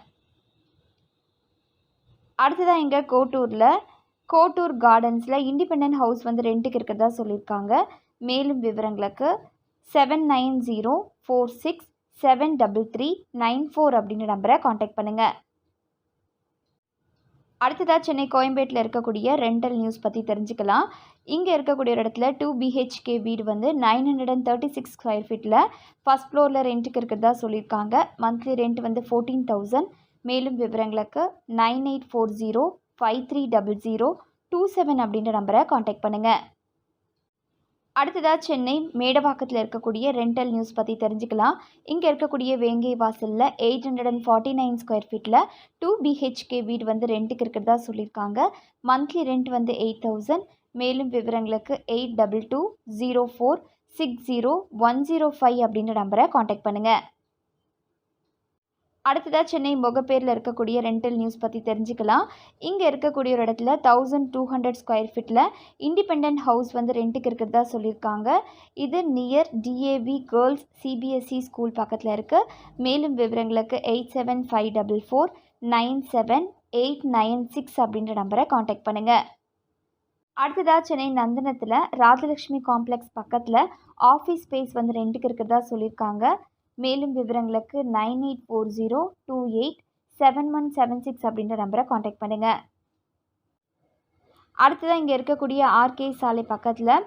அடுத்ததாக இங்கே கோட்டூர் கார்டன்ஸில் இண்டிபெண்டன்ட் ஹவுஸ் வந்து ரெண்ட்டுக்கு இருக்கிறதா சொல்லியிருக்காங்க. மேலும் விவரங்களுக்கு 7904673394 அப்படின்ற நம்பரை காண்டாக்ட் பண்ணுங்கள். அடுத்ததாக சென்னை கோயம்பேட்டில் இருக்கக்கூடிய ரெண்டல் நியூஸ் பற்றி தெரிஞ்சுக்கலாம். இங்கே இருக்கக்கூடிய ஒரு இடத்துல 2 BHK வீடு வந்து 936 ஸ்கொயர் ஃபீட்டில் ஃபஸ்ட் ஃப்ளோரில் ரெண்ட்டுக்கு இருக்கிறதா சொல்லியிருக்காங்க. மந்த்லி ரெண்ட் வந்து 14,000. மேலும் விவரங்களுக்கு 9840530027 அப்படின்ற நம்பரை காண்டாக்ட் பண்ணுங்கள். அடுத்ததாக சென்னை மேடவாக்கத்தில் இருக்கக்கூடிய ரெண்டல் நியூஸ் பற்றி தெரிஞ்சுக்கலாம். இங்கே இருக்கக்கூடிய வேங்கை வாசலில் 849 ஸ்கொயர் ஃபீட்டில் 2 BHK வீடு வந்து ரெண்ட்டுக்கு இருக்கிறதா சொல்லியிருக்காங்க. மந்த்லி ரெண்ட் வந்து 8,000. மேலும் விவரங்களுக்கு 8220460105 அப்படின்ற நம்பரை காண்டாக்ட் பண்ணுங்கள். அடுத்ததாக சென்னை முகப்பேரில் இருக்கக்கூடிய ரெண்டல் நியூஸ் பற்றி தெரிஞ்சுக்கலாம். இங்கே இருக்கக்கூடிய ஒரு இடத்துல 1200 ஸ்கொயர் ஃபீட்டில் இண்டிபெண்டன்ட் ஹவுஸ் வந்து ரெண்ட்டுக்கு இருக்கிறதா சொல்லியிருக்காங்க. இது near DAV girls CBSE school பக்கத்தில் இருக்குது. மேலும் விவரங்களுக்கு 8754497896 அப்படின்ற நம்பரை காண்டாக்ட் பண்ணுங்கள். அடுத்ததாக சென்னை நந்தனத்தில் ராஜலக்ஷ்மி காம்ப்ளெக்ஸ் பக்கத்தில் ஆஃபீஸ் ஸ்பேஸ் வந்து ரெண்ட்டுக்கு இருக்கிறதா சொல்லியிருக்காங்க. மேலும் விவரங்களுக்கு 9840287176 அப்படின்ற நம்பரை காண்டாக்ட் பண்ணுங்கள். அடுத்ததாக இங்கே இருக்கக்கூடிய RK சாலை பக்கத்தில்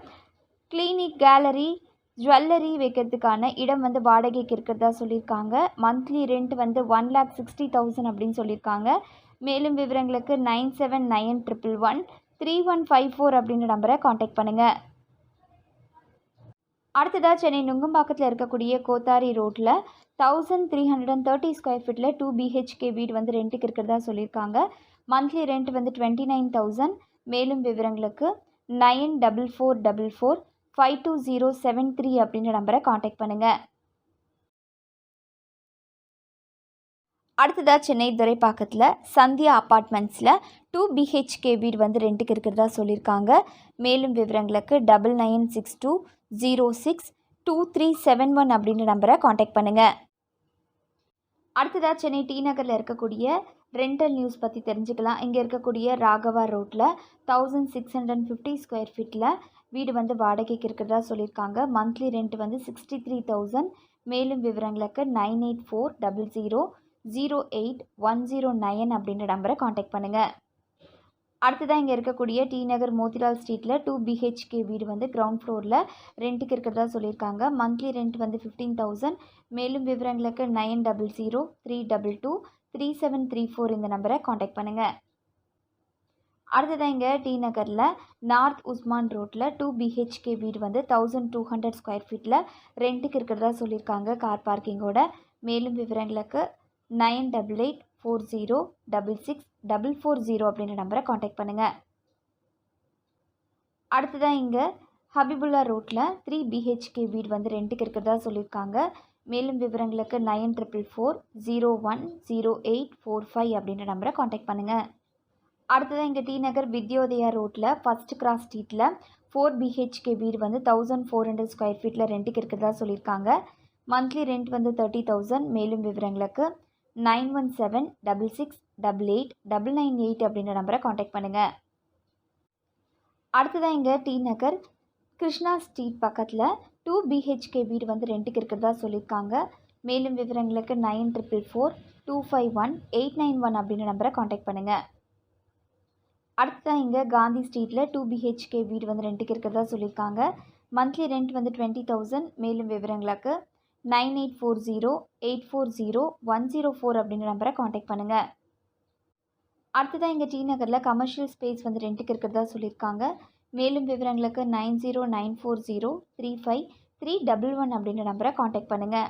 கிளினிக் கேலரி ஜுவல்லரி வைக்கிறதுக்கான இடம் வந்து வாடகைக்கு இருக்கிறதா சொல்லியிருக்காங்க. மந்த்லி ரெண்ட் வந்து 1,60,000 அப்படின்னு சொல்லியிருக்காங்க. மேலும் விவரங்களுக்கு 9791113154 அப்படின்ற நம்பரை காண்டாக்ட் பண்ணுங்கள். அடுத்ததாக சென்னை நுங்கம்பாக்கத்தில் இருக்கக்கூடிய கோத்தாரி ரோட்டில் 1330 ஸ்கொயர் ஃபீட்டில் 2 பிஹெச்கே வீடு வந்து ரெண்ட்டுக்கு இருக்கிறதா சொல்லியிருக்காங்க. மந்த்லி ரெண்ட் வந்து 29,000. மேலும் விவரங்களுக்கு 9444452073 அப்படின்ற நம்பரை காண்டாக்ட் பண்ணுங்கள். அடுத்ததாக சென்னை துரைப்பாக்கத்தில் சந்தியா அப்பார்ட்மெண்ட்ஸில் 2 பிஹெச்கே வீடு வந்து ரெண்ட்டுக்கு இருக்கிறதா சொல்லியிருக்காங்க. மேலும் விவரங்களுக்கு 9962062371 அப்படின்ற நம்பரை காண்டாக்ட் பண்ணுங்கள். அடுத்ததாக சென்னை டி நகரில் இருக்கக்கூடிய ரெண்டல் நியூஸ் பற்றி தெரிஞ்சுக்கலாம். இங்கே இருக்கக்கூடிய ராகவா ரோட்டில் 1650 ஸ்கொயர் ஃபீட்டில் வீடு வந்து வாடகைக்கு இருக்கிறதா சொல்லியிருக்காங்க. மந்த்லி ரெண்ட் வந்து 63,000. மேலும் விவரங்களுக்கு 9840008109 அப்படின்ற நம்பரை காண்டாக்ட் பண்ணுங்கள். அடுத்ததாக இங்கே இருக்கக்கூடிய டி நகர் மோதிலால் ஸ்ட்ரீட்டில் 2 பிஹெச்கே வீடு வந்து கிரவுண்ட் ஃப்ளோரில் ரெண்ட்டுக்கு இருக்கிறதா சொல்லியிருக்காங்க. மந்த்லி ரெண்ட் வந்து 15,000. மேலும் விவரங்களுக்கு 9003223734 இந்த நம்பரை காண்டாக்ட் பண்ணுங்கள். அடுத்ததாக இங்கே டி நகரில் நார்த் உஸ்மான் ரோட்டில் 2 பிஹெச்கே வீடு வந்து 1200 ஸ்கொயர் ஃபீட்டில் ரெண்ட்டுக்கு இருக்கிறதா சொல்லியிருக்காங்க கார் பார்க்கிங்கோட. மேலும் விவரங்களுக்கு 9840666440 அப்படின்ற நம்பரை காண்டாக்ட் பண்ணுங்கள். அடுத்ததாக இங்கே ஹபிபுல்லா ரோட்டில் 3 பிஹெச்கே வீடு வந்து ரெண்ட்டுக்கு இருக்கிறதா சொல்லியிருக்காங்க. மேலும் விவரங்களுக்கு 9444010845 அப்படின்ற நம்பரை காண்டாக்ட் பண்ணுங்கள். அடுத்ததாக இங்கே டி நகர் வித்யோதயா ரோட்டில் ஃபர்ஸ்ட் கிராஸ் ஸ்ட்ரீட்டில் 4 பிஹெச்கே வீடு வந்து 1400 ஸ்கொயர் ஃபீட்டில் ரெண்ட்டுக்கு இருக்கிறதா சொல்லியிருக்காங்க. மந்த்லி ரெண்ட் வந்து 30,000. மேலும் விவரங்களுக்கு 9176688998 அப்படின்ற நம்பரை காண்டாக்ட் பண்ணுங்கள். அடுத்ததாக இங்கே டி நகர் கிருஷ்ணா ஸ்ட்ரீட் பக்கத்தில் 2 பிஹெச்கே வீடு வந்து ரெண்ட்டுக்கு இருக்கிறதா சொல்லியிருக்காங்க. மேலும் விவரங்களுக்கு 9444251891 அப்படின்ற நம்பரை காண்டாக்ட் பண்ணுங்கள். அடுத்ததாக இங்கே காந்தி ஸ்ட்ரீட்டில் 2 பிஹெச்கே வீடு வந்து ரெண்ட்டுக்கு இருக்கிறதா சொல்லியிருக்காங்க. மந்த்லி ரெண்ட் வந்து 20,000. மேலும் விவரங்களுக்கு 9840840104 அப்படின்ற நம்பரை காண்டாக்ட் பண்ணுங்கள். அடுத்ததாக இங்கே டி நகரில் கமர்ஷியல் ஸ்பேஸ் வந்து ரெண்ட்டுக்கு இருக்கிறதா சொல்லியிருக்காங்க. மேலும் விவரங்களுக்கு 9094035311 அப்படின்ற நம்பரை காண்டாக்ட் பண்ணுங்கள்.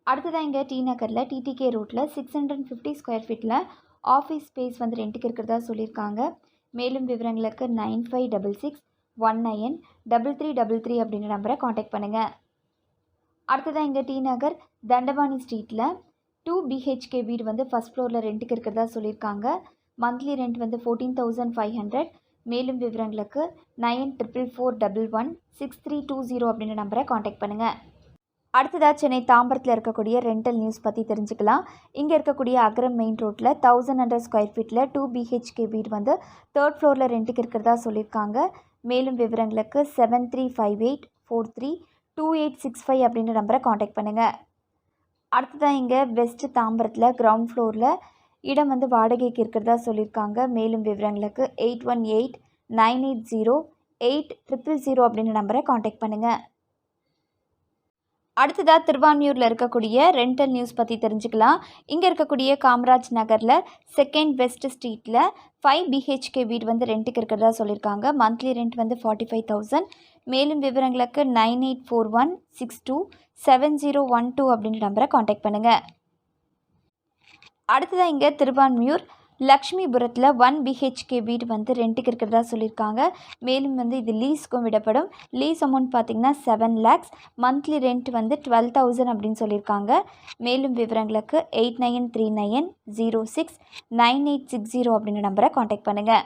அடுத்ததாக இங்கே டி நகரில் டிடிகே ரோட்டில் 650 ஸ்கொயர் ஃபீட்டில் ஆஃபீஸ் ஸ்பேஸ் வந்து ரெண்ட்டுக்கு இருக்கிறதா சொல்லியிருக்காங்க. மேலும் விவரங்களுக்கு 9566193333 அப்படின்ற நம்பரை காண்டாக்ட் பண்ணுங்கள். அடுத்ததாக இங்கே டி நகர் தண்டபாணி ஸ்ட்ரீட்டில் 2 பிஹெச்கே வீடு வந்து ஃபஸ்ட் ஃப்ளோரில் ரெண்ட்டுக்கு இருக்கிறதா சொல்லியிருக்காங்க. மந்த்லி ரெண்ட் வந்து 14,500. மேலும் விவரங்களுக்கு 9444116320 அப்படின்ற நம்பரை காண்டாக்ட் பண்ணுங்கள். அடுத்ததாக சென்னை தாம்பரத்தில் இருக்கக்கூடிய ரெண்டல் நியூஸ் பற்றி தெரிஞ்சுக்கலாம். இங்கே இருக்கக்கூடிய அகரம் மெயின் ரோட்டில் 1100 ஸ்கொயர் ஃபீட்டில் 2 பிஹெச்கே வீடு வந்து 3rd ஃப்ளோரில் ரெண்ட்டுக்கு இருக்கிறதா சொல்லியிருக்காங்க. மேலும் விவரங்களுக்கு 7358432865 அப்படின்ற நம்பரை காண்டாக்ட் பண்ணுங்கள். அடுத்ததாக இங்கே வெஸ்ட் தாம்பரத்தில் கிரவுண்ட் ஃப்ளோரில் இடம் வந்து வாடகைக்கு இருக்கிறதா சொல்லியிருக்காங்க. மேலும் விவரங்களுக்கு 8189808000 அப்படின்ற நம்பரை காண்டாக்ட் பண்ணுங்கள். அடுத்ததாக திருவான்மியூரில் இருக்கக்கூடிய ரெண்டல் நியூஸ் பற்றி தெரிஞ்சுக்கலாம். இங்கே இருக்கக்கூடிய காமராஜ் நகரில் 2nd வெஸ்ட் ஸ்ட்ரீட்டில் 5 பிஹெச்கே வீடு வந்து ரெண்ட்டுக்கு இருக்கிறதா சொல்லியிருக்காங்க. மந்த்லி ரெண்ட் வந்து 45,000. மேலும் விவரங்களுக்கு 9841627012 அப்படின்ற நம்பரை காண்டாக்ட் பண்ணுங்கள். அடுத்ததாக இங்கே திருவான்மியூர் லக்ஷ்மிபுரத்தில் 1 பிஹெச்கே வீடு வந்து ரெண்ட்டுக்கு இருக்கிறதா சொல்லியிருக்காங்க. மேலும் வந்து இது லீஸ்க்கும் விடப்படும். லீஸ் அமௌண்ட் பார்த்திங்கன்னா 7 lakhs. மந்த்லி ரெண்ட் வந்து 12,000 அப்படின்னு சொல்லியிருக்காங்க. மேலும் விவரங்களுக்கு 8939069860 அப்படின்ற நம்பரை காண்டாக்ட் பண்ணுங்கள்.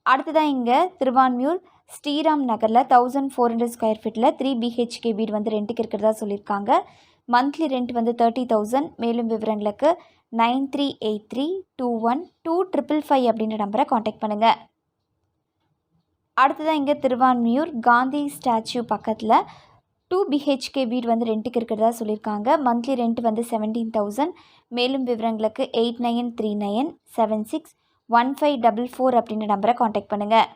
அடுத்ததாக இங்கே திருவான்மியூர் ஸ்ரீராம் நகரில் 1400 ஸ்கொயர் ஃபீட்டில் 3 பிஹெச்கே வீடு வந்து ரெண்ட்டுக்கு இருக்கிறதா சொல்லியிருக்காங்க. மந்த்லி ரெண்ட் வந்து 30,000. மேலும் விவரங்களுக்கு 9383212555 அப்படின்ற நம்பரை காண்டாக்ட் பண்ணுங்கள். அடுத்ததாக இங்கே திருவான்மியூர் காந்தி ஸ்டாச்சு பக்கத்தில் 2 பிஹெச்கே வீடு வந்து ரெண்ட்டுக்கு இருக்கிறதா சொல்லியிருக்காங்க. மந்த்லி ரெண்ட் வந்து 17,000. மேலும் விவரங்களுக்கு 8939761544 அப்படின்ற நம்பரை காண்டாக்ட் பண்ணுங்கள்.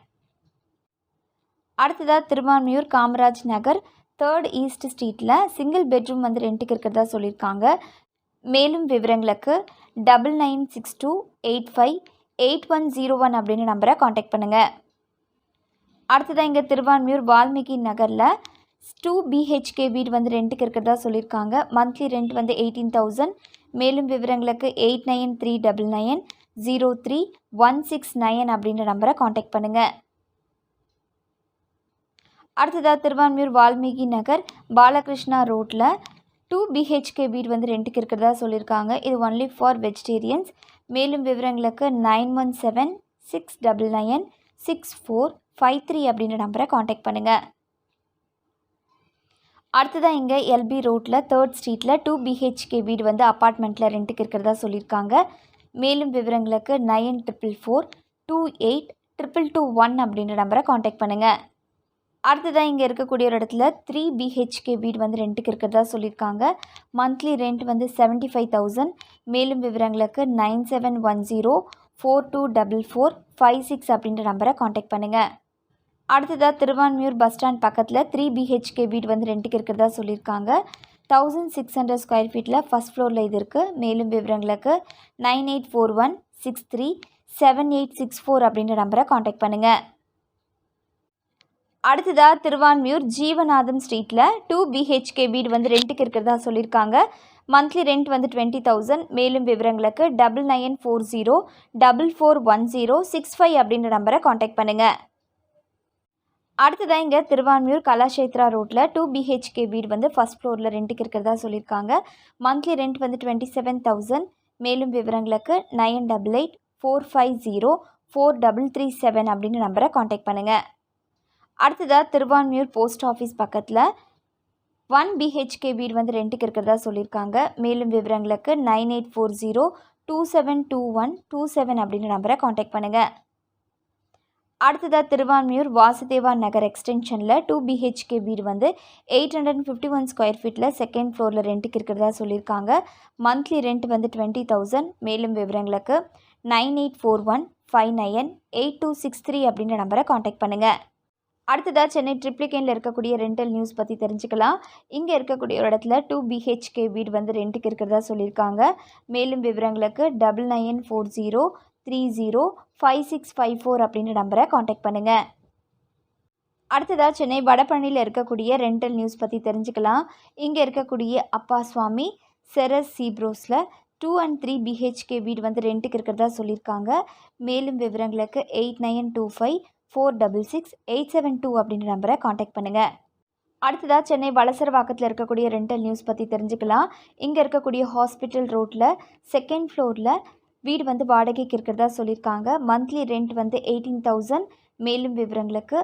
அடுத்ததாக திருவான்மியூர் காமராஜ் நகர் 3rd ஈஸ்ட் ஸ்ட்ரீட்டில் சிங்கிள் பெட்ரூம் வந்து ரெண்ட்டுக்கு இருக்கிறதா சொல்லியிருக்காங்க. மேலும் விவரங்களுக்கு 9962858101 அப்படின்னு நம்பரை காண்டாக்ட் பண்ணுங்கள். அடுத்ததாக இங்கே திருவான்மியூர் வால்மீகி நகரில் 2 பிஹெச்கே வீடு வந்து ரெண்ட்டுக்கு இருக்கிறதா சொல்லியிருக்காங்க. மந்த்லி ரெண்ட் வந்து 18,000. மேலும் விவரங்களுக்கு 8939903169 அப்படின்ற நம்பரை காண்டாக்ட் பண்ணுங்கள். அடுத்ததாக திருவான்மியூர் வால்மீகி நகர் பாலகிருஷ்ணா ரோட்டில் 2 பிஹெச்கே வீடு வந்து ரெண்ட்டுக்கு இருக்கிறதா சொல்லியிருக்காங்க. இது ஒன்லி ஃபார் வெஜிடேரியன்ஸ். மேலும் விவரங்களுக்கு 9176996453 அப்படின்ற நம்பரை காண்டாக்ட் பண்ணுங்கள். அடுத்ததாக இங்கே எல்பி ரோட்டில் 3rd ஸ்ட்ரீட்டில் 2 பிஹெச்கே வீடு வந்து அப்பார்ட்மெண்ட்டில் ரெண்ட்டுக்கு இருக்கிறதா சொல்லியிருக்காங்க. மேலும் விவரங்களுக்கு 94428221 அப்படின்ற நம்பரை காண்டாக்ட் பண்ணுங்கள். அடுத்ததாக இங்கே இருக்கக்கூடிய ஒரு இடத்துல 3 பிஹெச்கே வீடு வந்து ரெண்ட்டுக்கு இருக்கிறதா சொல்லியிருக்காங்க. மந்த்லி ரெண்ட் வந்து 75,000. மேலும் விவரங்களுக்கு 9710424456 அப்படின்ற நம்பரை காண்டாக்ட் பண்ணுங்கள். அடுத்ததாக திருவான்மியூர் பஸ் ஸ்டாண்ட் பக்கத்தில் 3 பிஹெச்கே வீடு வந்து ரெண்ட்டுக்கு இருக்கிறதா சொல்லியிருக்காங்க. 1600 ஸ்கொயர் ஃபீட்டில் ஃபஸ்ட் ஃப்ளோரில் இது இருக்குது. மேலும் விவரங்களுக்கு 9841637864 அப்படின்ற நம்பரை காண்டாக்ட் பண்ணுங்கள். அடுத்ததாக திருவான்மியூர் ஜீவநாதம் ஸ்ட்ரீட்டில் 2 பிஹெச்கே வீடு வந்து ரெண்ட்டுக்கு இருக்கிறதா சொல்லியிருக்காங்க. மந்த்லி ரெண்ட் வந்து 20,000. மேலும் விவரங்களுக்கு 9940441065 அப்படின்ற நம்பரை காண்டாக்ட் பண்ணுங்கள். அடுத்ததாக இங்கே திருவான்மியூர் கலாஷேத்ரா ரோட்டில் 2 பிஹெச்கே வீடு வந்து ஃபஸ்ட் ஃப்ளோரில் ரெண்ட்டுக்கு இருக்கிறதா சொல்லியிருக்காங்க. மந்த்லி ரெண்ட் வந்து 27,000. மேலும் விவரங்களுக்கு 9848504337 அப்படின்ற நம்பரை காண்டாக்ட் பண்ணுங்கள். அடுத்ததாக திருவான்மியூர் போஸ்ட் ஆஃபீஸ் பக்கத்தில் 1 பிஹெச்கே வீடு வந்து ரெண்ட்டுக்கு இருக்கிறதா சொல்லியிருக்காங்க. மேலும் விவரங்களுக்கு 9840272127 அப்படின்ற நம்பரை காண்டாக்ட் பண்ணுங்கள். அடுத்ததாக திருவான்மியூர் வாசுதேவா நகர் எக்ஸ்டென்ஷனில் 2 பிஹெச்கே வீடு வந்து 851 ஸ்கொயர் ஃபீட்டில் செகண்ட் ஃப்ளோரில் ரெண்ட்டுக்கு இருக்கிறதா சொல்லியிருக்காங்க. மந்த்லி ரெண்ட் வந்து 20,000. மேலும் விவரங்களுக்கு 9841598263 அப்படின்ற நம்பரை காண்டாக்ட் பண்ணுங்கள். அடுத்ததாக சென்னை ட்ரிப்ளிகேனில் இருக்கக்கூடிய ரெண்டல் நியூஸ் பற்றி தெரிஞ்சுக்கலாம். இங்கே இருக்கக்கூடிய ஒரு இடத்துல 2 பிஹெச்கே வீடு வந்து ரெண்ட்டுக்கு இருக்கிறதா சொல்லியிருக்காங்க. மேலும் விவரங்களுக்கு 9940305654 அப்படின்ற நம்பரை காண்டாக்ட் பண்ணுங்கள். அடுத்ததாக சென்னை வடபழனியில் இருக்கக்கூடிய ரெண்டல் நியூஸ் பற்றி தெரிஞ்சுக்கலாம். இங்கே இருக்கக்கூடிய அப்பா சுவாமி செரஸ் சீப்ரோஸில் 2 and 3 பிஹெச்கே வீடு வந்து ரெண்ட்டுக்கு இருக்கிறதா சொல்லியிருக்காங்க. மேலும் விவரங்களுக்கு 8925466872 அப்படின்ற நம்பரை காண்டாக்ட் பண்ணுங்கள். அடுத்ததாக சென்னை வளசரவாக்கத்தில் இருக்கக்கூடிய ரெண்டல் நியூஸ் பற்றி தெரிஞ்சுக்கலாம். இங்கே இருக்கக்கூடிய ஹாஸ்பிட்டல் ரோட்டில் செகண்ட் ஃப்ளோரில் வீடு வந்து வாடகைக்கு இருக்கிறதா சொல்லியிருக்காங்க. மந்த்லி ரெண்ட் வந்து 18,000. மேலும் விவரங்களுக்கு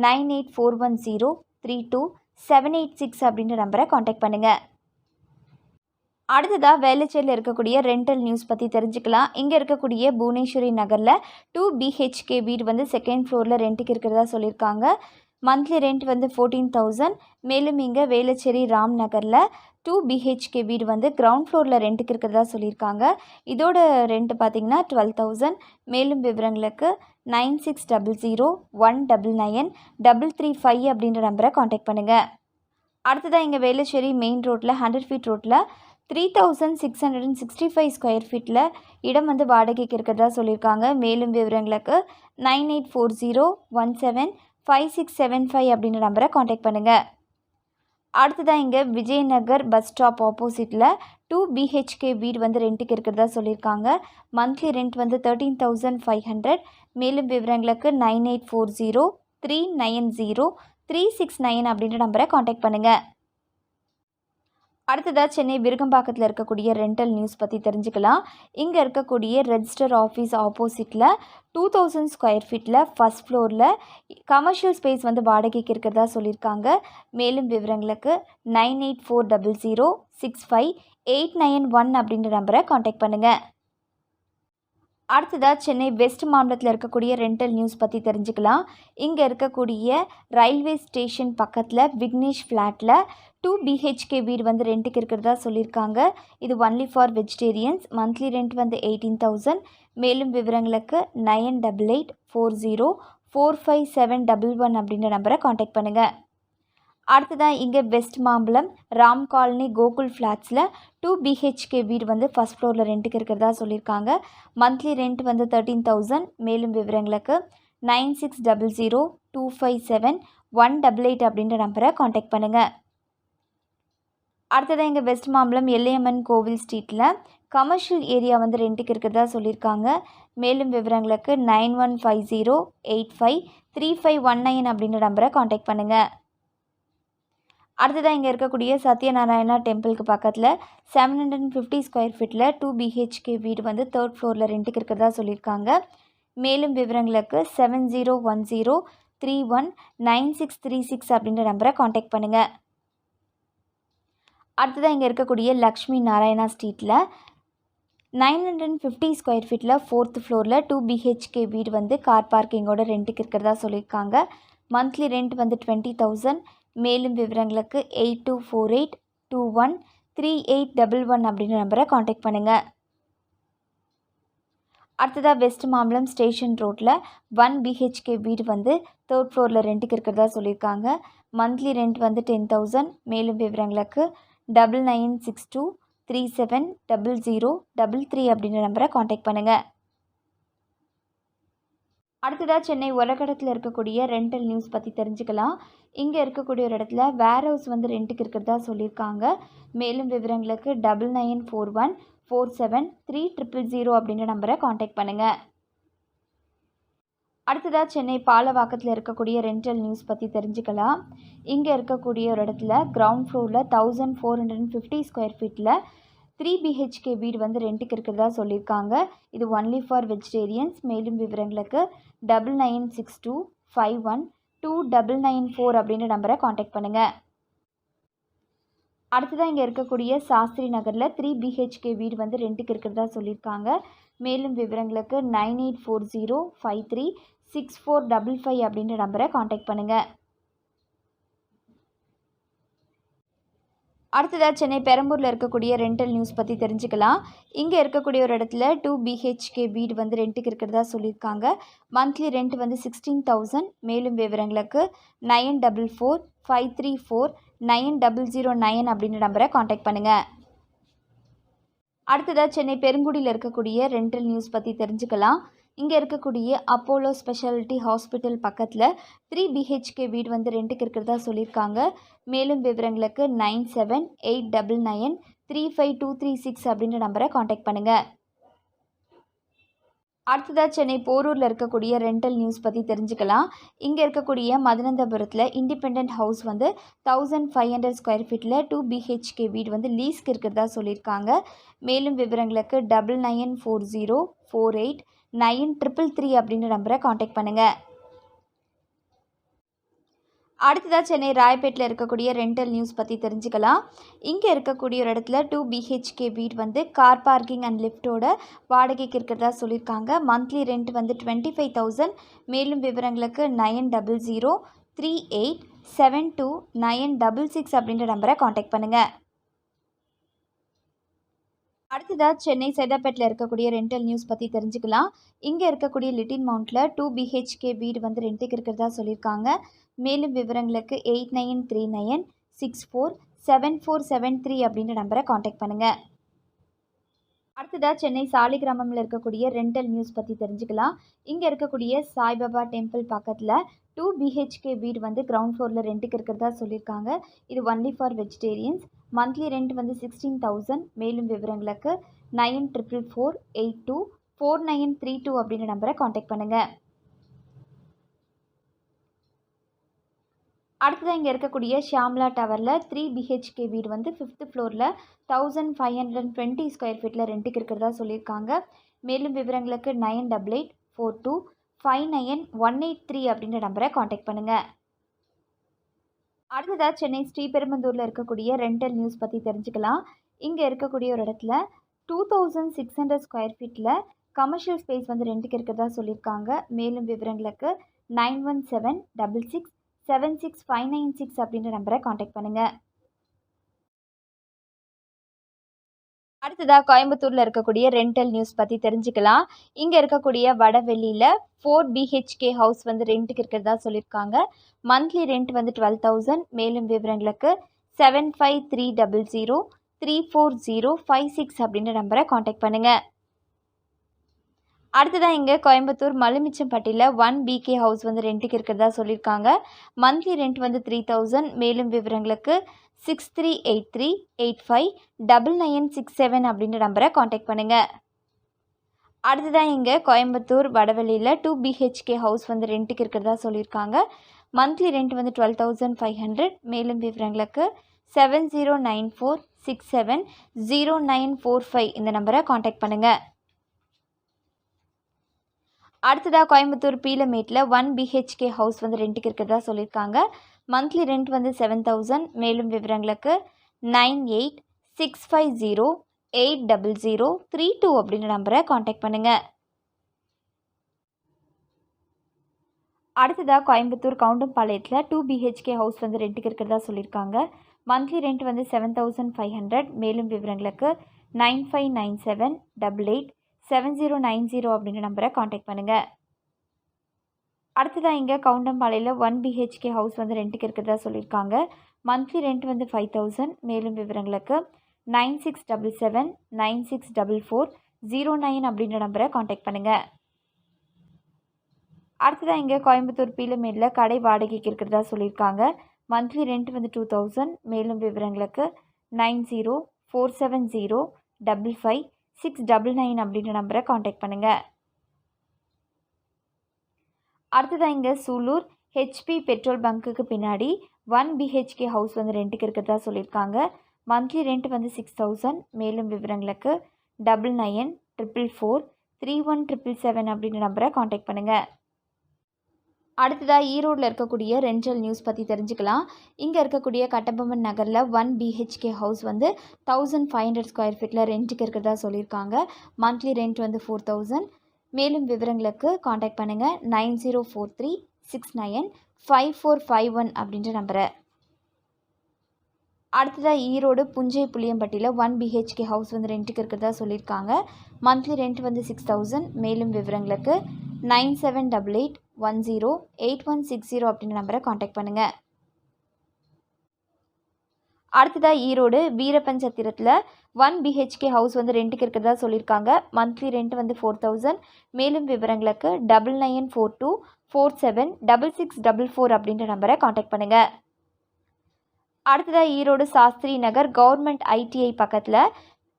9841032786 அப்படின்ற நம்பரை காண்டாக்ட் பண்ணுங்கள். அடுத்ததாக வேளச்சேரியில் இருக்கக்கூடிய ரெண்டல் நியூஸ் பற்றி தெரிஞ்சுக்கலாம். இங்கே இருக்கக்கூடிய புவனேஸ்வரி நகரில் 2 பிஹெச்கே வீடு வந்து செகண்ட் ஃப்ளோரில் ரெண்ட்டுக்கு இருக்கிறதா சொல்லியிருக்காங்க. மந்த்லி ரெண்ட் வந்து 14,000. மேலும் இங்கே வேளச்சேரி ராம் நகரில் 2 பிஹெச்கே வீடு வந்து கிரவுண்ட் ஃப்ளோரில் ரெண்ட்டுக்கு இருக்கிறதா சொல்லியிருக்காங்க. இதோட ரெண்ட் பார்த்திங்கன்னா 12,000. மேலும் விவரங்களுக்கு 9600199335 அப்படின்ற நம்பரை காண்டாக்ட் பண்ணுங்கள். அடுத்ததாக இங்கே வேளச்சேரி மெயின் ரோட்டில் 100 ஃபீட் ரோட்டில் 3665 ஸ்கொயர் ஃபீட்டில் இடம் வந்து வாடகைக்கு இருக்கிறதா சொல்லியிருக்காங்க. மேலும் விவரங்களுக்கு 9840175675 அப்படின்ற நம்பரை காண்டாக்ட் பண்ணுங்கள். அடுத்ததாக இங்கே விஜயநகர் பஸ் ஸ்டாப் ஆப்போசிட்டில் 2 பிஹெச்கே வீடு வந்து ரெண்ட்டுக்கு இருக்கிறதா சொல்லியிருக்காங்க. மந்த்லி ரெண்ட் வந்து 13,500. மேலும் விவரங்களுக்கு 9840390369 அப்படின்ற நம்பரை காண்டாக்ட் பண்ணுங்கள். அடுத்ததாக சென்னை விருகம்பாக்கத்தில் இருக்கக்கூடிய ரெண்டல் நியூஸ் பற்றி தெரிஞ்சுக்கலாம். இங்கே இருக்கக்கூடிய ரெஜிஸ்டர் ஆஃபீஸ் ஆப்போசிட்டில் 2000 ஸ்கொயர் ஃபீட்டில் ஃபஸ்ட் ஃப்ளோரில் கமர்ஷியல் ஸ்பேஸ் வந்து வாடகைக்கு இருக்கிறதா சொல்லியிருக்காங்க. மேலும் விவரங்களுக்கு 9840065891 அப்படின்ற நம்பரை காண்டாக்ட் பண்ணுங்கள். அடுத்ததாக சென்னை வெஸ்ட் மாம்பலத்தில் இருக்கக்கூடிய ரெண்டல் நியூஸ் பற்றி தெரிஞ்சுக்கலாம். இங்கே இருக்கக்கூடிய ரயில்வே ஸ்டேஷன் பக்கத்தில் விக்னேஷ் ஃப்ளாட்டில் 2 பிஹெச்கே வீடு வந்து ரெண்ட்டுக்கு இருக்கிறதா சொல்லியிருக்காங்க. இது only for vegetarians. Monthly rent வந்து 18,000. மேலும் விவரங்களுக்கு 9880457111 அப்படின்ற நம்பரை காண்டாக்ட் பண்ணுங்கள். அடுத்ததாக இங்கே வெஸ்ட் மாம்பலம் ராம் காலனி கோகுல் ஃப்ளாட்ஸில் 2 பிஹெச்கே வீடு வந்து ஃபஸ்ட் ஃப்ளோரில் ரெண்ட்டுக்கு இருக்கிறதா சொல்லியிருக்காங்க. மந்த்லி ரெண்ட் வந்து 13,000. மேலும் விவரங்களுக்கு 9600257188 அப்படின்ற நம்பரை காண்டாக்ட் பண்ணுங்கள். அடுத்ததாக எங்கள் வெஸ்ட் மாம்பலம் எல்லையம்மன் கோவில் ஸ்ட்ரீட்டில் கமர்ஷியல் ஏரியா வந்து ரெண்ட்டுக்கு இருக்கிறதா சொல்லியிருக்காங்க. மேலும் விவரங்களுக்கு 9150853519 அப்படின்ற நம்பரை காண்டாக்ட் பண்ணுங்கள். அடுத்ததாக இங்கே இருக்கக்கூடிய சத்யநாராயணா டெம்பிளுக்கு பக்கத்தில் 750 ஸ்கொயர் ஃபீட்டில் 2 BHK வீடு வந்து 3rd ஃப்ளோரில் ரெண்ட்டுக்கு இருக்கிறதா சொல்லியிருக்காங்க. மேலும் விவரங்களுக்கு 7010319636 அப்படின்ற நம்பரை காண்டாக்ட் பண்ணுங்கள். அடுத்ததாக இங்கே இருக்கக்கூடிய லக்ஷ்மி நாராயணா ஸ்ட்ரீட்டில் 950 ஸ்கொயர் ஃபீட்டில் 4th ஃப்ளோரில் 2 BHK வீடு வந்து கார் பார்க்கிங்கோட ரெண்ட்டுக்கு இருக்கிறதா சொல்லியிருக்காங்க. மந்த்லி ரெண்ட் வந்து 20,000. மேலும் விவரங்களுக்கு 8248213811 அப்படின்ற நம்பரை காண்டாக்ட் பண்ணுங்கள். அடுத்ததாக வெஸ்ட் மாம்பலம் ஸ்டேஷன் ரோட்டில் 1 BHK வீடு வந்து 3rd ஃப்ளோரில் ரெண்ட்டுக்கு இருக்கிறதா சொல்லியிருக்காங்க. மந்த்லி ரெண்ட் வந்து 10,000. மேலும் விவரங்களுக்கு 9962370033 அப்படின்ற நம்பரை காண்டாக்ட் பண்ணுங்கள். அடுத்ததாக சென்னை ஒலகடத்தில் இருக்கக்கூடிய ரெண்டல் நியூஸ் பற்றி தெரிஞ்சுக்கலாம். இங்கே இருக்கக்கூடிய ஒரு இடத்துல வேர் ஹவுஸ் வந்து ரெண்ட்டுக்கு இருக்கிறதா சொல்லியிருக்காங்க. மேலும் விவரங்களுக்கு 9941473000 அப்படின்ற நம்பரை காண்டாக்ட் பண்ணுங்கள். அடுத்ததாக சென்னை பாலவாக்கத்தில் இருக்கக்கூடிய ரெண்டல் நியூஸ் பற்றி தெரிஞ்சுக்கலாம். இங்கே இருக்கக்கூடிய ஒரு இடத்துல கிரவுண்ட் ஃப்ளோரில் 1450 ஸ்கொயர் ஃபீட்டில் 3 BHK வீடு வந்து ரெண்ட்டுக்கு இருக்கிறதா சொல்லியிருக்காங்க. இது ஒன்லி ஃபார் வெஜிடேரியன்ஸ். மேலும் விவரங்களுக்கு 9962512994 அப்படின்ற நம்பரை காண்டாக்ட் பண்ணுங்கள். அடுத்ததாக இங்கே இருக்கக்கூடிய சாஸ்திரி நகரில் 3 BHK வீடு வந்து ரெண்ட்டுக்கு இருக்கிறதா சொல்லியிருக்காங்க. மேலும் விவரங்களுக்கு 9840536455 அப்படின்ற நம்பரை காண்டாக்ட் பண்ணுங்கள். அடுத்ததாக சென்னை பெரம்பூரில் இருக்கக்கூடிய ரெண்டல் நியூஸ் பற்றி தெரிஞ்சுக்கலாம். இங்கே இருக்கக்கூடிய ஒரு இடத்துல 2 BHK வீடு வந்து ரெண்ட்டுக்கு இருக்கிறதா சொல்லியிருக்காங்க. மந்த்லி ரெண்ட் வந்து 16,000. மேலும் விவரங்களுக்கு 9445349009 அப்படின்ற நம்பரை காண்டாக்ட் பண்ணுங்கள். அடுத்ததாக சென்னை பெருங்குடியில் இருக்கக்கூடிய ரெண்டல் நியூஸ் பற்றி தெரிஞ்சுக்கலாம். இங்கே இருக்கக்கூடிய அப்போலோ ஸ்பெஷாலிட்டி ஹாஸ்பிட்டல் பக்கத்தில் 3 BHK வீடு வந்து ரெண்ட்டுக்கு இருக்கிறதா சொல்லியிருக்காங்க. மேலும் விவரங்களுக்கு 9789935236 அப்படின்ற நம்பரை காண்டாக்ட் பண்ணுங்கள். அடுத்ததாக சென்னை போரூரில் இருக்கக்கூடிய ரெண்டல் நியூஸ் பற்றி தெரிஞ்சுக்கலாம். இங்கே இருக்கக்கூடிய மதுனந்தபுரத்தில் இண்டிபெண்ட் ஹவுஸ் வந்து 1500 ஸ்கொயர் ஃபீட்டில் 2 BHK வீடு வந்து லீஸ்க்கு இருக்கிறதா சொல்லியிருக்காங்க. மேலும் விவரங்களுக்கு 9940489333 அப்படின்ற நம்பரை காண்டாக்ட் பண்ணுங்கள். அடுத்ததாக சென்னை ராயப்பேட்டில் இருக்கக்கூடிய ரெண்டல் நியூஸ் பற்றி தெரிஞ்சுக்கலாம். இங்கே இருக்கக்கூடிய ஒரு இடத்துல 2 BHK வீடு வந்து கார் பார்க்கிங் அண்ட் லிஃப்ட்டோட வாடகைக்கு இருக்கிறதா சொல்லியிருக்காங்க. மந்த்லி ரெண்ட் வந்து 25,000. மேலும் விவரங்களுக்கு 9003872966 அப்படின்ற நம்பரை காண்டாக்ட் பண்ணுங்கள். அடுத்ததாக சென்னை சைதாப்பேட்டில் இருக்கக்கூடிய ரெண்டல் நியூஸ் பற்றி தெரிஞ்சுக்கலாம். இங்கே இருக்கக்கூடிய லிட்டில் மவுண்டில் 2 BHK வீடு வந்து ரெண்ட்டுக்கு இருக்கிறதா சொல்லியிருக்காங்க. மேலும் விவரங்களுக்கு 8939647473 அப்படின்ற நம்பரை காண்டாக்ட் பண்ணுங்கள். அடுத்ததாக சென்னை சாலிகிராமத்தில் இருக்கக்கூடிய ரெண்டல் நியூஸ் பற்றி தெரிஞ்சுக்கலாம். இங்கே இருக்கக்கூடிய சாய்பாபா டெம்பிள் பக்கத்தில் 2 BHK வீடு வந்து கிரவுண்ட் ஃப்ளோரில் ரெண்ட்டுக்கு இருக்கிறதா சொல்லியிருக்காங்க. இது only for vegetarians. Monthly rent வந்து 16,000. மேலும் விவரங்களுக்கு 9448249932 அப்படின்ற நம்பரை காண்டாக்ட் பண்ணுங்கள். அடுத்ததாக இங்கே இருக்கக்கூடிய ஷாம்லா டவரில் 3 BHK வீடு வந்து 5th ஃப்ளோரில் 1520 ஸ்கொயர் ஃபீட்டில் ரெண்ட்டுக்கு இருக்கிறதா சொல்லியிருக்காங்க. மேலும் விவரங்களுக்கு 9884259183 அப்படின்ற நம்பரை காண்டாக்ட் பண்ணுங்கள். அடுத்ததாக சென்னை ஸ்ரீபெரும்புதூரில் இருக்கக்கூடிய ரெண்டல் நியூஸ் பற்றி தெரிஞ்சுக்கலாம். இங்கே இருக்கக்கூடிய ஒரு இடத்துல 2600 ஸ்கொயர் ஃபீட்டில் கமர்ஷியல் ஸ்பேஸ் வந்து ரெண்ட்டுக்கு இருக்கிறதா சொல்லியிருக்காங்க. மேலும் விவரங்களுக்கு 9176676596 அப்படின்ற நம்பரை காண்டாக்ட் பண்ணுங்கள். அடுத்ததாக கோயம்புத்தூரில் இருக்கக்கூடிய ரெண்டல் நியூஸ் பற்றி தெரிஞ்சுக்கலாம். இங்கே இருக்கக்கூடிய வடவெளியில் 4 BHK ஹவுஸ் வந்து ரெண்ட்டுக்கு இருக்கிறதா சொல்லியிருக்காங்க. மந்த்லி ரெண்ட் வந்து 12,000. மேலும் விவரங்களுக்கு 7530034056 அப்படின்ற நம்பரை காண்டாக்ட் பண்ணுங்கள். அடுத்ததான் இங்கே கோயம்புத்தூர் மலுமிச்சம்பட்டியில் 1 BK ஹவுஸ் வந்து ரெண்ட்டுக்கு இருக்கிறதா சொல்லியிருக்காங்க. மந்த்லி ரெண்ட் வந்து 3000. மேலும் விவரங்களுக்கு 6383859967 அப்படின்ற நம்பரை காண்டாக்ட் பண்ணுங்கள். அடுத்ததான் இங்கே கோயம்புத்தூர் வடவள்ளியில் 2 BHK ஹவுஸ் வந்து ரெண்ட்டுக்கு இருக்கிறதா சொல்லியிருக்காங்க. மந்த்லி ரெண்ட் வந்து 12500. மேலும் விவரங்களுக்கு 7094670945 இந்த நம்பரை காண்டாக்ட் பண்ணுங்கள். அடுத்ததாக கோயம்புத்தூர் பீலமேட்டில் 1 BHK ஹவுஸ் வந்து ரெண்ட்டுக்கு இருக்கிறதா சொல்லியிருக்காங்க. மந்த்லி ரெண்ட் வந்து 7000. மேலும் விவரங்களுக்கு 9865080032 அப்படின்ற நம்பரை காண்டாக்ட் பண்ணுங்கள். அடுத்ததாக கோயம்புத்தூர் கவுண்டம்பாளையத்தில் 2 BHK ஹவுஸ் வந்து ரெண்ட்டுக்கு இருக்கிறதா சொல்லியிருக்காங்க. மந்த்லி ரெண்ட் வந்து 7500. மேலும் விவரங்களுக்கு 9597887090 அப்படின்ற நம்பரை காண்டாக்ட் பண்ணுங்கள். அடுத்ததாக இங்கே கவுண்டம்பாளையில் 1 BHK ஹவுஸ் வந்து ரெண்ட்டுக்கு இருக்கிறதா சொல்லியிருக்காங்க. மந்த்லி ரெண்ட் வந்து 5000. மேலும் விவரங்களுக்கு 9677964409 அப்படின்ற நம்பரை காண்டாக்ட் பண்ணுங்கள். அடுத்ததாக இங்கே கோயம்புத்தூர் பீலமேடில் கடை வாடகைக்கு இருக்கிறதா சொல்லியிருக்காங்க. மந்த்லி ரெண்ட் வந்து 2000. மேலும் விவரங்களுக்கு 9047055699 அப்படின்ற நம்பரை காண்டாக்ட் பண்ணுங்கள். அடுத்ததாக இங்கே சூலூர் HP பெட்ரோல் பங்க்குக்கு பின்னாடி 1 BHK ஹவுஸ் வந்து ரெண்ட்டுக்கு இருக்கிறதா சொல்லியிருக்காங்க. மந்த்லி ரெண்ட் வந்து 6000. மேலும் விவரங்களுக்கு 9944431777 அப்படின்ற நம்பரை காண்டாக்ட் பண்ணுங்கள். அடுத்ததாக ஈரோடில் இருக்கக்கூடிய ரெண்டல் நியூஸ் பற்றி தெரிஞ்சுக்கலாம். இங்கே இருக்கக்கூடிய கட்டபொம்மன் நகரில் 1 BHK ஹவுஸ் வந்து 1500 ஸ்கொயர் ஃபீட்டில் ரெண்ட்டுக்கு இருக்கிறதா சொல்லியிருக்காங்க. மந்த்லி ரெண்ட் வந்து 4000. மேலும் விவரங்களுக்கு காண்டாக்ட் பண்ணுங்கள் 9043695451 அப்படின்ற நம்பரை. அடுத்ததாக ஈரோடு புஞ்சை புளியம்பட்டியில் 1 BHK ஹவுஸ் வந்து ரெண்ட்டுக்கு இருக்கிறதா சொல்லியிருக்காங்க. மந்த்லி ரெண்ட் வந்து 6000. மேலும் விவரங்களுக்கு 9788108160 அப்படின்ற நம்பரை காண்டாக்ட் பண்ணுங்கள். அடுத்ததாக ஈரோடு வீரப்பஞ்சத்திரத்தில் 1 BHK ஹவுஸ் வந்து ரெண்ட்டுக்கு இருக்கிறதா சொல்லியிருக்காங்க. மந்த்லி ரெண்ட் வந்து 4000. மேலும் விவரங்களுக்கு 9942476644 அப்படின்ற நம்பரை காண்டாக்ட் பண்ணுங்கள். அடுத்ததாக ஈரோடு சாஸ்திரி நகர் கவர்மெண்ட் ITI பக்கத்தில்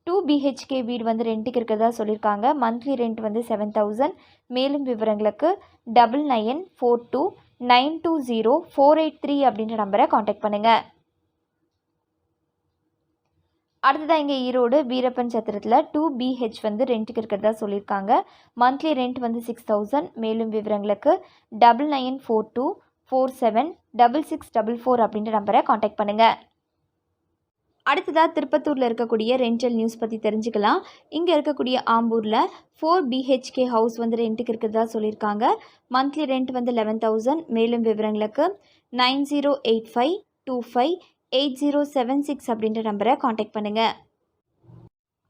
2 BHK வீடு வந்து ரெண்ட்டுக்கு இருக்கிறதா சொல்லியிருக்காங்க. மந்த்லி ரெண்ட் வந்து 7000. மேலும் விவரங்களுக்கு 9942920483 அப்படின்ற நம்பரை காண்டாக்ட் பண்ணுங்கள். அடுத்ததாக இங்கே ஈரோடு வீரப்பன் சத்திரத்தில் 2 BH வந்து ரெண்ட்டுக்கு இருக்கிறதா சொல்லியிருக்காங்க. மந்த்லி ரெண்ட் வந்து 6000. மேலும் விவரங்களுக்கு 9942476644 அப்படின்ற நம்பரை காண்டாக்ட் பண்ணுங்கள். அடுத்ததாக திருப்பத்தூரில் இருக்கக்கூடிய ரெண்டல் நியூஸ் பற்றி தெரிஞ்சுக்கலாம். இங்கே இருக்கக்கூடிய ஆம்பூரில் 4 BHK ஹவுஸ் வந்து ரெண்ட்டுக்கு இருக்கிறதா சொல்லியிருக்காங்க. மந்த்லி ரெண்ட் வந்து 11000. மேலும் விவரங்களுக்கு 9085258076 அப்படின்ற நம்பரை காண்டாக்ட் பண்ணுங்கள்.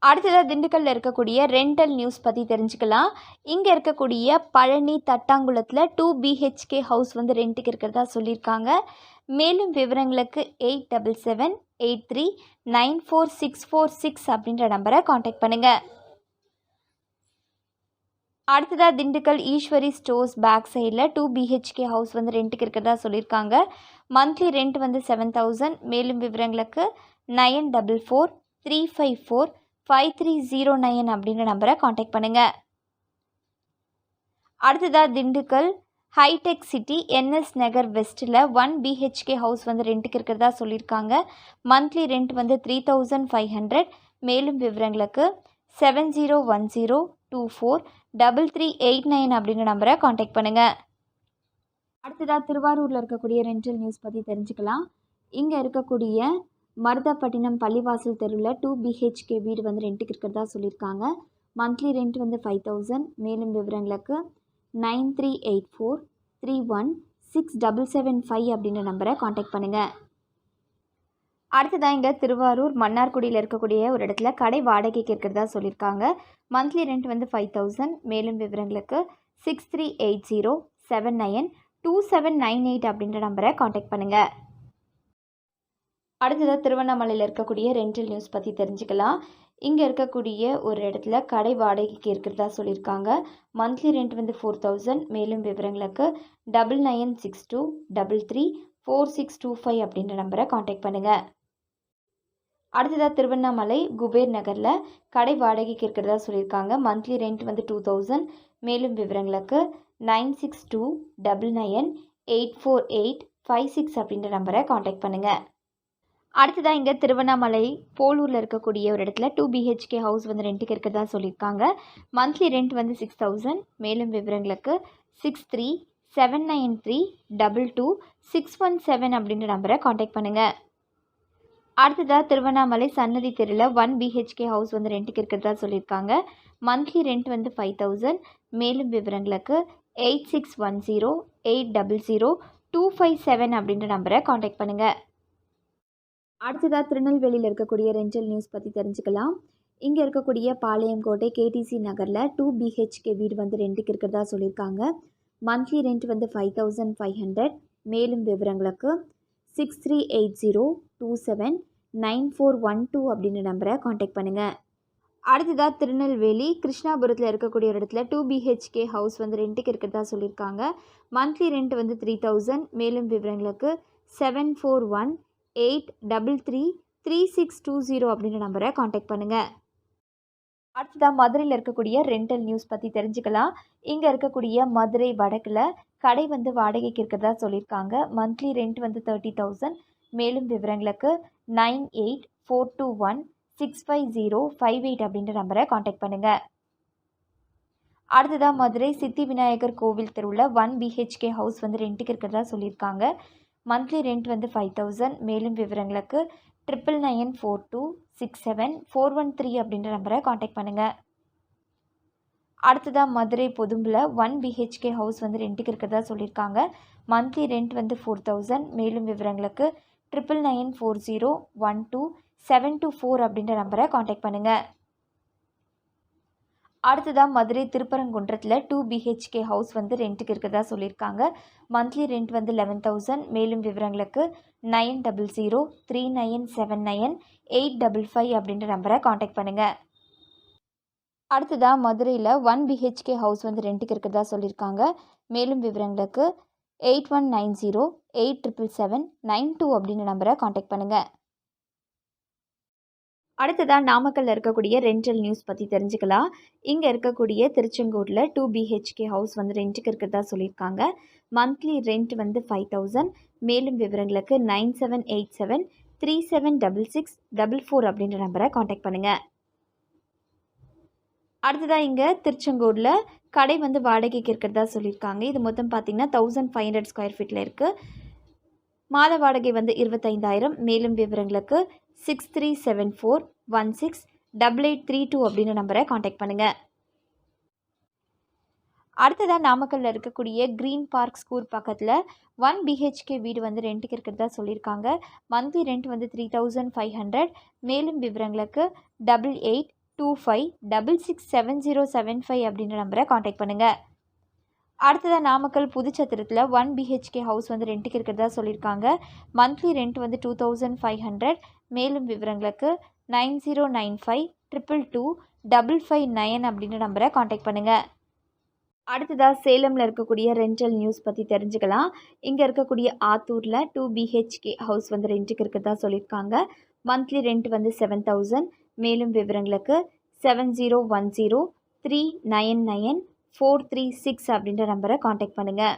அடுத்ததாக திண்டுக்கல்லில் இருக்கக்கூடிய ரெண்டல் நியூஸ் பற்றி தெரிஞ்சுக்கலாம். இங்கே இருக்கக்கூடிய பழனி தட்டாங்குளத்தில் 2 BHK ஹவுஸ் வந்து ரெண்ட்டுக்கு இருக்கிறதா சொல்லியிருக்காங்க. மேலும் விவரங்களுக்கு 8778394646 அப்படின்ற நம்பரை காண்டாக்ட் பண்ணுங்கள். அடுத்ததாக திண்டுக்கல் ஈஸ்வரி ஸ்டோர்ஸ் பேக் சைடில் 2 BHK ஹவுஸ் வந்து ரெண்ட்டுக்கு இருக்கிறதா சொல்லியிருக்காங்க. மந்த்லி ரெண்ட் வந்து 7000. மேலும் விவரங்களுக்கு 9435453009 அப்படின்ற நம்பரை காண்டாக்ட் பண்ணுங்கள். அடுத்ததாக திண்டுக்கல் ஹைடெக் சிட்டி NS நகர் வெஸ்ட்டில் 1 BHK ஹவுஸ் வந்து ரெண்ட்டுக்கு இருக்கிறதா சொல்லியிருக்காங்க. மந்த்லி ரெண்ட் வந்து 3500. மேலும் விவரங்களுக்கு 7010243389 அப்படின்ற நம்பரை காண்டாக்ட் பண்ணுங்கள். அடுத்ததாக திருவாரூரில் இருக்கக்கூடிய ரெண்டல் நியூஸ் பற்றி தெரிஞ்சுக்கலாம். இங்கே இருக்கக்கூடிய மருதப்பட்டினம் பள்ளிவாசல் தெருவில் 2 BHK வீடு வந்து ரெண்ட்டுக்கு இருக்கிறதா சொல்லியிருக்காங்க. மந்த்லி ரெண்ட் வந்து 5000. மேலும் விவரங்களுக்கு 9384316775 அப்படின்ற நம்பரை காண்டாக்ட் பண்ணுங்கள். அடுத்ததாக இங்கே திருவாரூர் மன்னார்குடியில் இருக்கக்கூடிய ஒரு இடத்துல கடை வாடகைக்கு இருக்கிறதா சொல்லியிருக்காங்க. மந்த்லி ரெண்ட் வந்து 5000. மேலும் விவரங்களுக்கு 6380792798 அப்படின்ற நம்பரை காண்டாக்ட் பண்ணுங்கள். அடுத்ததாக திருவண்ணாமலையில் இருக்கக்கூடிய ரெண்டல் நியூஸ் பற்றி தெரிஞ்சுக்கலாம். இங்கே இருக்கக்கூடிய ஒரு இடத்துல கடை வாடகைக்கு இருக்கிறதா சொல்லியிருக்காங்க. மந்த்லி ரெண்ட் வந்து 4000. மேலும் விவரங்களுக்கு 9962334625 அப்படின்ற நம்பரை காண்டாக்ட் பண்ணுங்கள். அடுத்ததாக திருவண்ணாமலை குபேர் நகரில் கடை வாடகைக்கு இருக்கிறதா சொல்லியிருக்காங்க. மந்த்லி ரெண்ட் வந்து 2000. மேலும் விவரங்களுக்கு 9629984856 அப்படின்ற நம்பரை காண்டாக்ட் பண்ணுங்கள். அடுத்ததாக இங்கே திருவண்ணாமலை போலூரில் இருக்கக்கூடிய ஒரு இடத்துல 2 BHK ஹவுஸ் வந்து ரெண்ட்டுக்கு இருக்கிறதா சொல்லியிருக்காங்க. மந்த்லி ரெண்ட் வந்து 6000. மேலும் விவரங்களுக்கு 6379322617 அப்படின்ற நம்பரை காண்டாக்ட் பண்ணுங்கள். அடுத்ததாக திருவண்ணாமலை சன்னதி தெருவில் 1 BHK ஹவுஸ் வந்து ரெண்ட்டுக்கு இருக்கிறதா சொல்லியிருக்காங்க. மந்த்லி ரெண்ட் வந்து 5000. மேலும் விவரங்களுக்கு 8610800257 அப்படின்ற நம்பரை காண்டாக்ட் பண்ணுங்கள். அடுத்ததாக திருநெல்வேலியில் இருக்கக்கூடிய ரெண்டல் நியூஸ் பற்றி தெரிஞ்சுக்கலாம். இங்கே இருக்கக்கூடிய பாளையங்கோட்டை KTC நகரில் 2 BHK வீடு வந்து ரெண்ட்டுக்கு இருக்கிறதா சொல்லியிருக்காங்க. மந்த்லி ரெண்ட் வந்து 5500. மேலும் விவரங்களுக்கு 6380279412 அப்படின்ற நம்பரை காண்டாக்ட் பண்ணுங்கள். அடுத்ததாக திருநெல்வேலி கிருஷ்ணாபுரத்தில் இருக்கக்கூடிய ஒரு இடத்துல 2 BHK ஹவுஸ் வந்து ரெண்ட்டுக்கு இருக்கிறதா சொல்லியிருக்காங்க. மந்த்லி ரெண்ட் வந்து 3000. மேலும் விவரங்களுக்கு 7418333620 அப்படின்ற நம்பரை காண்டாக்ட் பண்ணுங்கள். அடுத்ததாக மதுரையில் இருக்கக்கூடிய ரெண்டல் நியூஸ் பற்றி தெரிஞ்சுக்கலாம். இங்கே இருக்கக்கூடிய மதுரை வடக்கில் கடை வந்து வாடகைக்கு இருக்கிறதா சொல்லியிருக்காங்க. மந்த்லி ரெண்ட் வந்து 30000. மேலும் விவரங்களுக்கு 9842165058 அப்படின்ற நம்பரை காண்டாக்ட் பண்ணுங்கள். அடுத்ததாக மதுரை சித்தி விநாயகர் கோவில் தெருவில் 1 BHK ஹவுஸ் வந்து ரெண்ட்டுக்கு இருக்கிறதா சொல்லியிருக்காங்க. மந்த்லி ரெண்ட் வந்து 5000. மேலும் விவரங்களுக்கு 9994267413 அப்படின்ற நம்பரை காண்டாக்ட் பண்ணுங்கள். அடுத்ததாக மதுரை பொதும்பில் 1 BHK ஹவுஸ் வந்து ரெண்ட்டுக்கு இருக்கிறதா சொல்லியிருக்காங்க. மந்த்லி ரெண்ட் வந்து 4000. மேலும் விவரங்களுக்கு 9994012724 அப்படின்ற நம்பரை காண்டாக்ட் பண்ணுங்கள். அடுத்ததாக மதுரை திருப்பரங்குன்றத்தில் 2 BHK ஹவுஸ் வந்து ரெண்ட்டுக்கு இருக்கிறதா சொல்லியிருக்காங்க. மந்த்லி ரெண்ட் வந்து 11000. மேலும் விவரங்களுக்கு 9003979855 அப்படின்ற நம்பரை காண்டாக்ட் பண்ணுங்கள். அடுத்ததாக மதுரையில் 1 BHK ஹவுஸ் வந்து ரெண்ட்டுக்கு இருக்கிறதா சொல்லியிருக்காங்க. மேலும் விவரங்களுக்கு 8190877792 அப்படின்ற நம்பரை காண்டாக்ட் பண்ணுங்கள். அடுத்ததாக நாமக்கல்லில் இருக்கக்கூடிய ரெண்டல் நியூஸ் பற்றி தெரிஞ்சுக்கலாம். இங்கே இருக்கக்கூடிய திருச்செங்கோட்டில் 2 BHK ஹவுஸ் வந்து ரெண்ட்டுக்கு இருக்கிறதா சொல்லியிருக்காங்க. மந்த்லி ரெண்ட் வந்து 5000. மேலும் விவரங்களுக்கு 9787376644 அப்படின்ற நம்பரை காண்டாக்ட் பண்ணுங்கள். அடுத்ததாக இங்கே திருச்செங்கோடில் கடை வந்து வாடகைக்கு இருக்கிறதா சொல்லியிருக்காங்க. இது மொத்தம் பார்த்திங்கன்னா 1500 ஸ்கொயர் ஃபீட்டில் இருக்குது. மாத வாடகை வந்து 25000. மேலும் விவரங்களுக்கு 6374168832 அப்படின்ற நம்பரை காண்டாக்ட் பண்ணுங்கள். அடுத்ததாக நாமக்கல்லில் இருக்கக்கூடிய க்ரீன் பார்க் ஸ்கூல் பக்கத்தில் 1 BHK வீடு வந்து ரெண்ட்டுக்கு இருக்கிறதா சொல்லியிருக்காங்க. மந்த்லி ரெண்ட் வந்து 3500. மேலும் விவரங்களுக்கு 8825667075 அப்படின்ற நம்பரை காண்டாக்ட் பண்ணுங்கள். அடுத்ததாக நாமக்கல் புதுச்சத்திரத்தில் 1 BHK ஹவுஸ் வந்து ரெண்ட்டுக்கு இருக்கிறதா சொல்லியிருக்காங்க. மந்த்லி ரெண்ட் வந்து 2500. மேலும் விவரங்களுக்கு 9095222559 அப்படின்ற நம்பரை காண்டாக்ட் பண்ணுங்கள். அடுத்ததாக சேலமில் இருக்கக்கூடிய ரெண்டல் நியூஸ் பற்றி தெரிஞ்சுக்கலாம். இங்கே இருக்கக்கூடிய ஆத்தூரில் 2 BHK ஹவுஸ் வந்து ரெண்ட்டுக்கு இருக்கிறதா சொல்லியிருக்காங்க. மந்த்லி ரெண்ட் வந்து 7000. மேலும் விவரங்களுக்கு 7010399436 அப்படின்ற நம்பரை காண்டாக்ட் பண்ணுங்கள்.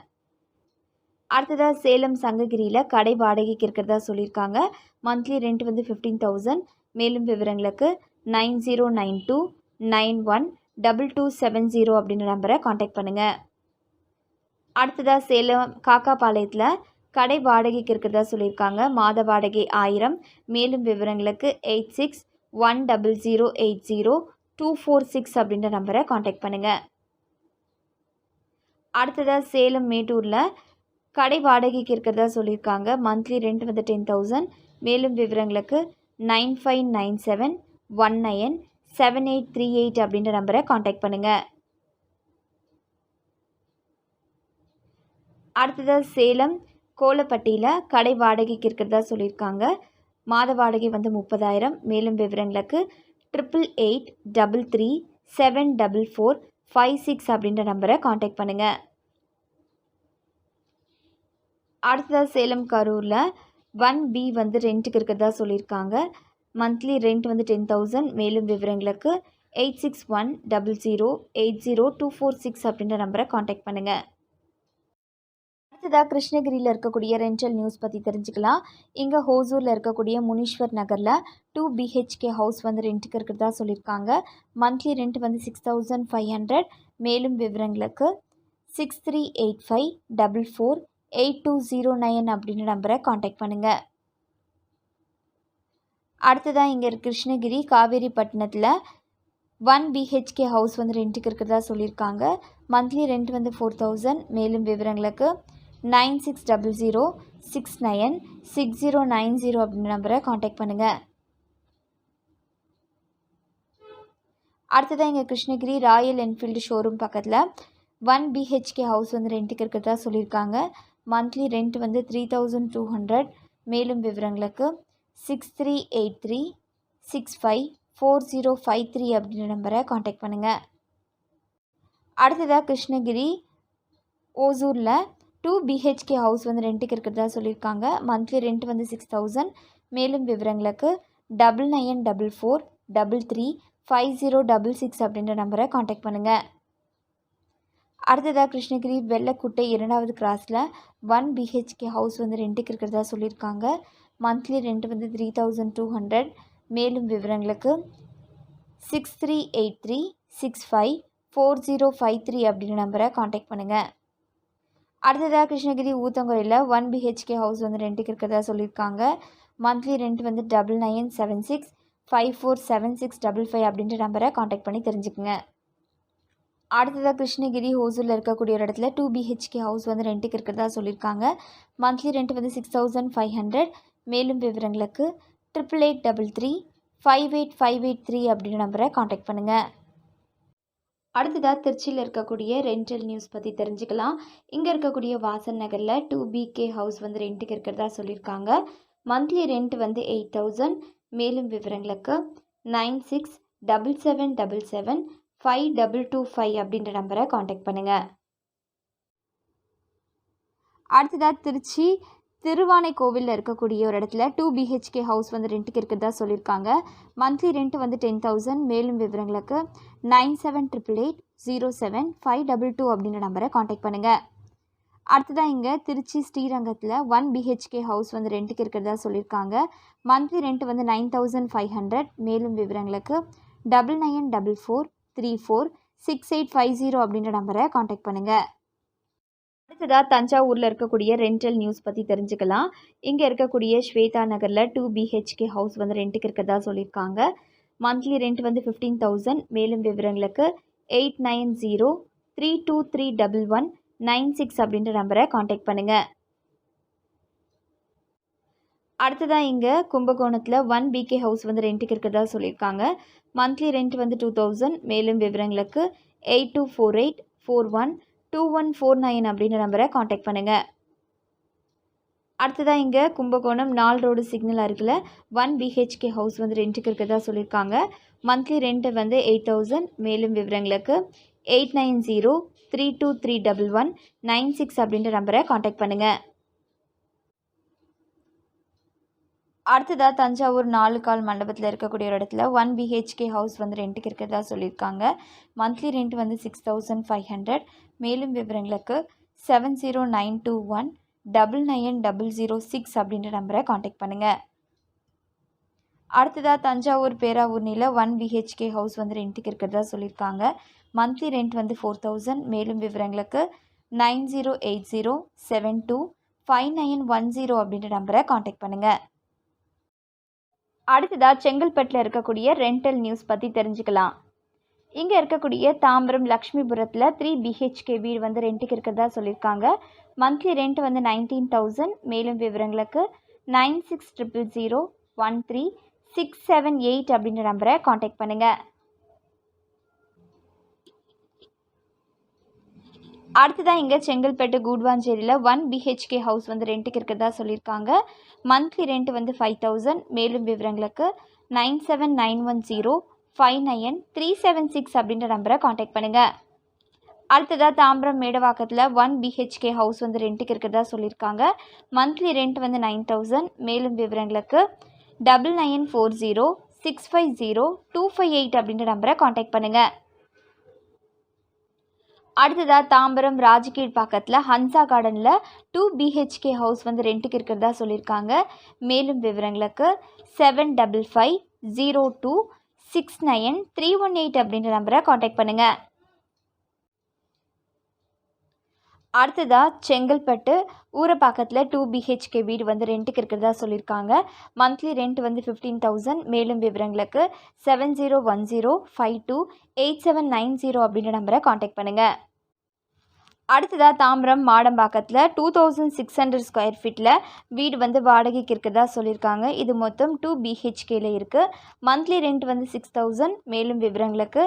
அடுத்ததாக சேலம் சங்ககிரியில் கடை வாடகைக்கு இருக்கிறதா சொல்லியிருக்காங்க. மந்த்லி ரெண்ட் வந்து 15000. மேலும் விவரங்களுக்கு 9092912270 அப்படின்ற நம்பரை காண்டாக்ட் பண்ணுங்கள். அடுத்ததாக சேலம் காக்காபாளையத்தில் கடை வாடகைக்கு இருக்கிறதா சொல்லியிருக்காங்க. மாத வாடகை 1000. மேலும் விவரங்களுக்கு 8610080246 அப்படின்ற நம்பரை காண்டாக்ட் பண்ணுங்கள். அடுத்ததாக சேலம் மேட்டூரில் கடை வாடகைக்கு இருக்கிறதா சொல்லியிருக்காங்க. மந்த்லி ரெண்ட் வந்து 10000. மேலும் விவரங்களுக்கு 9597197838 அப்படின்ற நம்பரை காண்டாக்ட் பண்ணுங்கள். அடுத்ததாக சேலம் கோலப்பட்டியில் கடை வாடகைக்கு இருக்கிறதா சொல்லியிருக்காங்க. மாத வாடகை வந்து 30000. மேலும் விவரங்களுக்கு 8883374456 அப்படின்ற நம்பரை காண்டாக்ட் பண்ணுங்கள். அடுத்ததாக சேலம் கரூரில் 1B வந்து ரெண்ட்டுக்கு இருக்கிறதா சொல்லியிருக்காங்க. மந்த்லி ரெண்ட் வந்து 10,000. மேலும் விவரங்களுக்கு 8610080246 அப்படின்ற நம்பரை காண்டாக்ட் பண்ணுங்கள். அடுத்ததாக கிருஷ்ணகிரியில் இருக்கக்கூடிய ரெண்டல் நியூஸ் பற்றி தெரிஞ்சுக்கலாம். இங்கே ஹோசூரில் இருக்கக்கூடிய முனீஸ்வர் நகரில் 2 BHK ஹவுஸ் வந்து ரெண்ட்டுக்கு இருக்கிறதா சொல்லியிருக்காங்க. மந்த்லி ரெண்ட் வந்து 6,500. மேலும் விவரங்களுக்கு 6385448209 அப்படின்ற நம்பரை காண்டாக்ட் பண்ணுங்கள். அடுத்ததாக இங்கே கிருஷ்ணகிரி காவேரிப்பட்டினத்தில் 1 BHK ஹவுஸ் வந்து ரெண்ட்டுக்கு இருக்கிறதா சொல்லியிருக்காங்க. மந்த்லி ரெண்ட் வந்து 4,000. மேலும் விவரங்களுக்கு 9600696090 அப்படின்ற நம்பரை காண்டாக்ட் பண்ணுங்கள். அடுத்ததாக இங்கே கிருஷ்ணகிரி ராயல் என்ஃபீல்டு ஷோரூம் பக்கத்தில் 1 BHK ஹவுஸ் வந்து ரெண்ட்டுக்கு இருக்கிறதா சொல்லியிருக்காங்க. மந்த்லி ரெண்ட் வந்து 3,200. மேலும் விவரங்களுக்கு 6383654053 அப்படின்ற நம்பரை காண்டாக்ட் பண்ணுங்கள். அடுத்ததாக கிருஷ்ணகிரி ஓசூரில் 2 BHK ஹவுஸ் வந்து ரெண்ட்டுக்கு இருக்கிறதா சொல்லியிருக்காங்க. மந்த்லி ரெண்ட் வந்து 6,000. மேலும் விவரங்களுக்கு 9944335066 அப்படின்ற நம்பரை காண்டாக்ட் பண்ணுங்கள். அடுத்ததாக கிருஷ்ணகிரி வெள்ளக்குட்டை 2வது கிராஸில் 1 BHK ஹவுஸ் வந்து ரெண்ட்டுக்கு இருக்கிறதா சொல்லியிருக்காங்க. மந்த்லி ரெண்ட் வந்து 3,200. மேலும் விவரங்களுக்கு 6383654053 அப்படின்ற நம்பரை காண்டாக்ட் பண்ணுங்கள். அடுத்ததாக கிருஷ்ணகிரி ஊத்தங்குறையில் 1 BHK ஹவுஸ் வந்து ரெண்ட்டுக்கு இருக்கிறதா சொல்லியிருக்காங்க. மந்த்லி ரெண்ட் வந்து 9976547655 அப்படின்ற நம்பரை காண்டாக்ட் பண்ணி தெரிஞ்சுக்குங்க. அடுத்ததாக கிருஷ்ணகிரி ஹோசூரில் இருக்கக்கூடிய ஒரு இடத்துல 2 BHK ஹவுஸ் வந்து ரெண்ட்டுக்கு இருக்கிறதா சொல்லியிருக்காங்க. மந்த்லி ரெண்ட் வந்து 6,500. மேலும் விவரங்களுக்கு 8883358583 அப்படின்ற நம்பரை காண்டாக்ட் பண்ணுங்கள். அடுத்ததாக திருச்சியில் இருக்கக்கூடிய ரெண்டல் நியூஸ் பற்றி தெரிஞ்சுக்கலாம். இங்கே இருக்கக்கூடிய வாசன் நகரில் 2 BK ஹவுஸ் வந்து ரெண்ட்டுக்கு இருக்கிறதா சொல்லியிருக்காங்க. மந்த்லி ரெண்ட் வந்து 8,000. மேலும் விவரங்களுக்கு 9677775225 அப்படின்ற நம்பரை காண்டாக்ட் பண்ணுங்கள். அடுத்ததாக திருச்சி திருவானைக்கோவிலில் இருக்கக்கூடிய ஒரு இடத்துல 2 BHK ஹவுஸ் வந்து ரெண்ட்டுக்கு இருக்கிறதா சொல்லியிருக்காங்க. மந்த்லி ரெண்ட் வந்து 10,000. மேலும் விவரங்களுக்கு 9788075222 அப்படின்ற நம்பரை காண்டாக்ட் பண்ணுங்கள். அடுத்ததாக இங்கே திருச்சி ஸ்ரீரங்கத்தில் 1 BHK ஹவுஸ் வந்து ரெண்ட்டுக்கு இருக்கிறதா சொல்லியிருக்காங்க. மந்த்லி ரெண்ட் வந்து 9,500. மேலும் விவரங்களுக்கு 9944346850 அப்படின்ற நம்பரை காண்டாக்ட் பண்ணுங்கள். அடுத்ததாக தஞ்சாவூரில் இருக்கக்கூடிய ரெண்டல் நியூஸ் பற்றி தெரிஞ்சுக்கலாம். இங்கே இருக்கக்கூடிய ஸ்வேதா நகரில் 2 BHK ஹவுஸ் வந்து ரெண்ட்டுக்கு இருக்கிறதா சொல்லியிருக்காங்க. மந்த்லி ரெண்ட் வந்து 15,000. மேலும் விவரங்களுக்கு 8903231196 அப்படின்ற நம்பரை காண்டாக்ட் பண்ணுங்கள். அடுத்ததாக இங்கே கும்பகோணத்தில் 1 BK ஹவுஸ் வந்து ரெண்ட்டுக்கு இருக்கிறதா சொல்லியிருக்காங்க. மந்த்லி ரெண்ட் வந்து 2,000. மேலும் விவரங்களுக்கு 8248412149 அப்படின்ற நம்பரை காண்டாக்ட் பண்ணுங்கள். அடுத்ததாக இங்கே கும்பகோணம் 4 ரோடு சிக்னல் அருகில் 1 BHK ஹவுஸ் வந்து ரெண்ட்டுக்கு இருக்கிறதா சொல்லியிருக்காங்க. மந்த்லி ரெண்ட் வந்து 8,000. மேலும் விவரங்களுக்கு 8903231196 அப்படின்ற நம்பரை காண்டாக்ட் பண்ணுங்கள். அடுத்ததாக தஞ்சாவூர் 4 கால் மண்டபத்தில் இருக்கக்கூடிய ஒரு இடத்துல 1 BHK ஹவுஸ் வந்து ரெண்ட்டுக்கு இருக்கிறதா சொல்லியிருக்காங்க. மந்த்லி ரெண்ட் வந்து 6,500. மேலும் விவரங்களுக்கு 7092199006 அப்படின்ற நம்பரை காண்டாக்ட் பண்ணுங்கள். அடுத்ததாக தஞ்சாவூர் பேராவூர்னியில் 1 BHK ஹவுஸ் வந்து ரெண்ட்டுக்கு இருக்கிறதா சொல்லியிருக்காங்க. மந்த்லி ரெண்ட் வந்து 4,000. மேலும் விவரங்களுக்கு 9080725910 அப்படின்ற நம்பரை காண்டாக்ட் பண்ணுங்கள். அடுத்ததாக செங்கல்பட்டில் இருக்கக்கூடிய ரெண்டல் நியூஸ் பற்றி தெரிஞ்சுக்கலாம். இங்கே இருக்கக்கூடிய தாம்பரம் லக்ஷ்மிபுரத்தில் 3 BHK வீடு வந்து ரெண்ட்டுக்கு இருக்கிறதா சொல்லியிருக்காங்க. மந்த்லி ரெண்ட் வந்து 19,000. மேலும் விவரங்களுக்கு 9600136678 அப்படின்ற நம்பரை காண்டாக்ட் பண்ணுங்கள். அடுத்ததாக இங்கே செங்கல்பட்டு கூடுவாஞ்சேரியில் 1 BHK ஹவுஸ் வந்து ரெண்ட்டுக்கு இருக்கிறதா சொல்லியிருக்காங்க. மந்த்லி ரெண்ட் வந்து 5,000. மேலும் விவரங்களுக்கு 593736 அப்படின்ற நம்பரை காண்டாக்ட் பண்ணுங்கள். அடுத்ததாக தாம்பரம் மேடவாக்கத்தில் 1 BHK ஹவுஸ் வந்து ரெண்ட்டுக்கு இருக்கிறதா சொல்லியிருக்காங்க. மந்த்லி ரெண்ட் வந்து 9000. மேலும் விவரங்களுக்கு 9940650258 அப்படின்ற நம்பரை காண்டாக்ட் பண்ணுங்கள். அடுத்ததாக தாம்பரம் ராஜகீழ் பக்கத்தில் ஹன்சா கார்டனில் 2 BHK ஹவுஸ் வந்து ரெண்ட்டுக்கு இருக்கிறதா சொல்லியிருக்காங்க. மேலும் விவரங்களுக்கு 7550269318 அப்படின்ற நம்பரை காண்டாக்ட் பண்ணுங்கள். அடுத்ததாக செங்கல்பட்டு ஊரப்பாக்கத்தில் 2 BHK வீடு வந்து ரெண்ட்டுக்கு இருக்கிறதா சொல்லியிருக்காங்க. மந்த்லி ரெண்ட் வந்து 15000. மேலும் விவரங்களுக்கு 7010528790 அப்படின்ற நம்பரை காண்டாக்ட் பண்ணுங்கள். அடுத்ததாக தாம்பரம் மாடம்பாக்கத்தில் 2600 ஸ்கொயர் ஃபீட்டில் வீடு வந்து வாடகைக்கு இருக்கிறதா சொல்லியிருக்காங்க. இது மொத்தம் 2 BHKல இருக்குது. மந்த்லி ரெண்ட் வந்து 6000. மேலும் விவரங்களுக்கு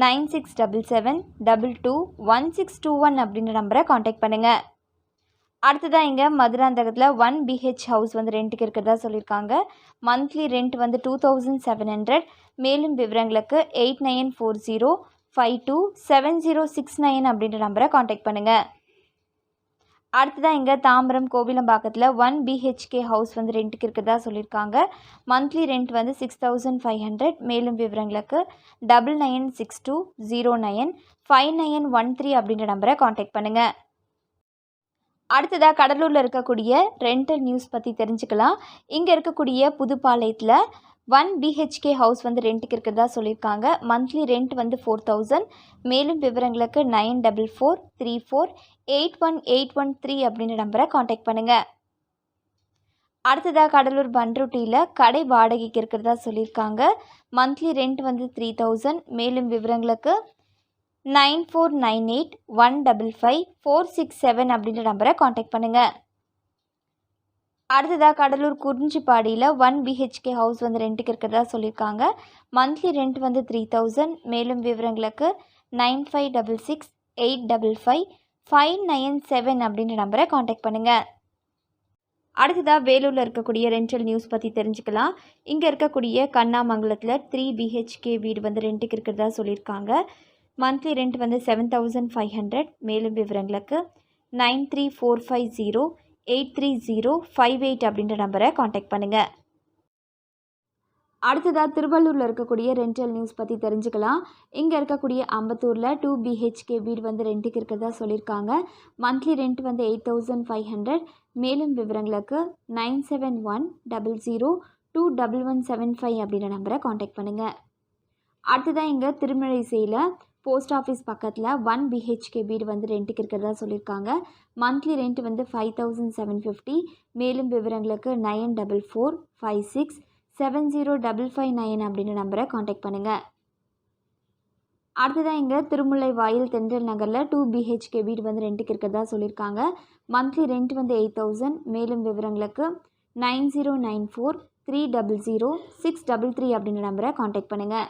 9677221621 அப்படின்ற நம்பரை காண்டாக்ட் பண்ணுங்கள். அடுத்ததாக இங்கே மதுராந்தகத்தில் 1 BH ஹவுஸ் வந்து ரெண்ட்டுக்கு இருக்கிறதா சொல்லியிருக்காங்க. மந்த்லி ரெண்ட் வந்து 2700. மேலும் விவரங்களுக்கு 8940527069 அப்படின்ற நம்பரை காண்டாக்ட் பண்ணுங்கள். அடுத்ததாக இங்கே தாம்பரம் கோவிலம்பாக்கத்தில் 1 BHK ஹவுஸ் வந்து ரெண்ட்டுக்கு இருக்கிறதா சொல்லியிருக்காங்க. மந்த்லி ரெண்ட் வந்து 6500. மேலும் விவரங்களுக்கு 9962095913 அப்படின்ற நம்பரை காண்டாக்ட் பண்ணுங்கள். அடுத்ததாக கடலூரில் இருக்கக்கூடிய ரெண்டல் நியூஸ் பற்றி தெரிஞ்சுக்கலாம். இங்கே இருக்கக்கூடிய புதுப்பாளையத்தில் 1 BHK ஹவுஸ் வந்து ரெண்ட்டுக்கு இருக்கிறதா சொல்லியிருக்காங்க. மந்த்லி ரெண்ட் வந்து 4000. மேலும் விவரங்களுக்கு 9434348113 அப்படின்ற நம்பரை காண்டாக்ட் பண்ணுங்கள். அடுத்ததாக கடலூர் பன்ருட்டியில் கடை வாடகைக்கு இருக்கிறதா சொல்லியிருக்காங்க. மந்த்லி ரெண்ட் வந்து 3000. மேலும் விவரங்களுக்கு 9498155467 அப்படின்ற நம்பரை காண்டாக்ட் பண்ணுங்கள். அடுத்ததாக கடலூர் குறிஞ்சிப்பாடியில் 1 BHK ஹவுஸ் வந்து ரெண்ட்டுக்கு இருக்கிறதா சொல்லியிருக்காங்க. மந்த்லி ரெண்ட் வந்து 3000. மேலும் விவரங்களுக்கு 9568555597 அப்படின்ற நம்பரை காண்டாக்ட் பண்ணுங்கள். அடுத்ததாக வேலூரில் இருக்கக்கூடிய ரெண்டல் நியூஸ் பற்றி தெரிஞ்சுக்கலாம். இங்கே இருக்கக்கூடிய கண்ணாமங்கலத்தில் 3 BHK வீடு வந்து ரெண்ட்டுக்கு இருக்கிறதா சொல்லியிருக்காங்க. மந்த்லி ரெண்ட் வந்து 7500. மேலும் விவரங்களுக்கு 9345083058 அப்படின்ற நம்பரை காண்டாக்ட் பண்ணுங்கள். அடுத்ததாக திருவள்ளூரில் இருக்கக்கூடிய ரெண்டல் நியூஸ் பற்றி தெரிஞ்சுக்கலாம். இங்கே இருக்கக்கூடிய அம்பத்தூரில் 2 BHK வீடு வந்து ரெண்ட்டுக்கு இருக்கிறதா சொல்லியிருக்காங்க. மந்த்லி ரெண்ட் வந்து 8500. மேலும் விவரங்களுக்கு 9710021175 அப்படின்ற நம்பரை காண்டாக்ட் பண்ணுங்கள். அடுத்ததாக இங்கே திருமழிசையில் போஸ்ட் ஆஃபீஸ் பக்கத்தில் 1 BHK வீடு வந்து ரெண்ட்டுக்கு இருக்கிறதா சொல்லியிருக்காங்க. மந்த்லி ரெண்ட் வந்து 5750. மேலும் விவரங்களுக்கு 9456705559 அப்படின்ற நம்பரை காண்டாக்ட் பண்ணுங்கள். அடுத்ததாக இங்கே திருமுல்லை வாயில் தென்றல் நகரில் 2 BHK வீடு வந்து ரெண்ட்டுக்கு இருக்கிறதா சொல்லியிருக்காங்க. மந்த்லி ரெண்ட் வந்து 8000. மேலும் விவரங்களுக்கு 9094300633 அப்படின்ற நம்பரை காண்டாக்ட் பண்ணுங்கள்.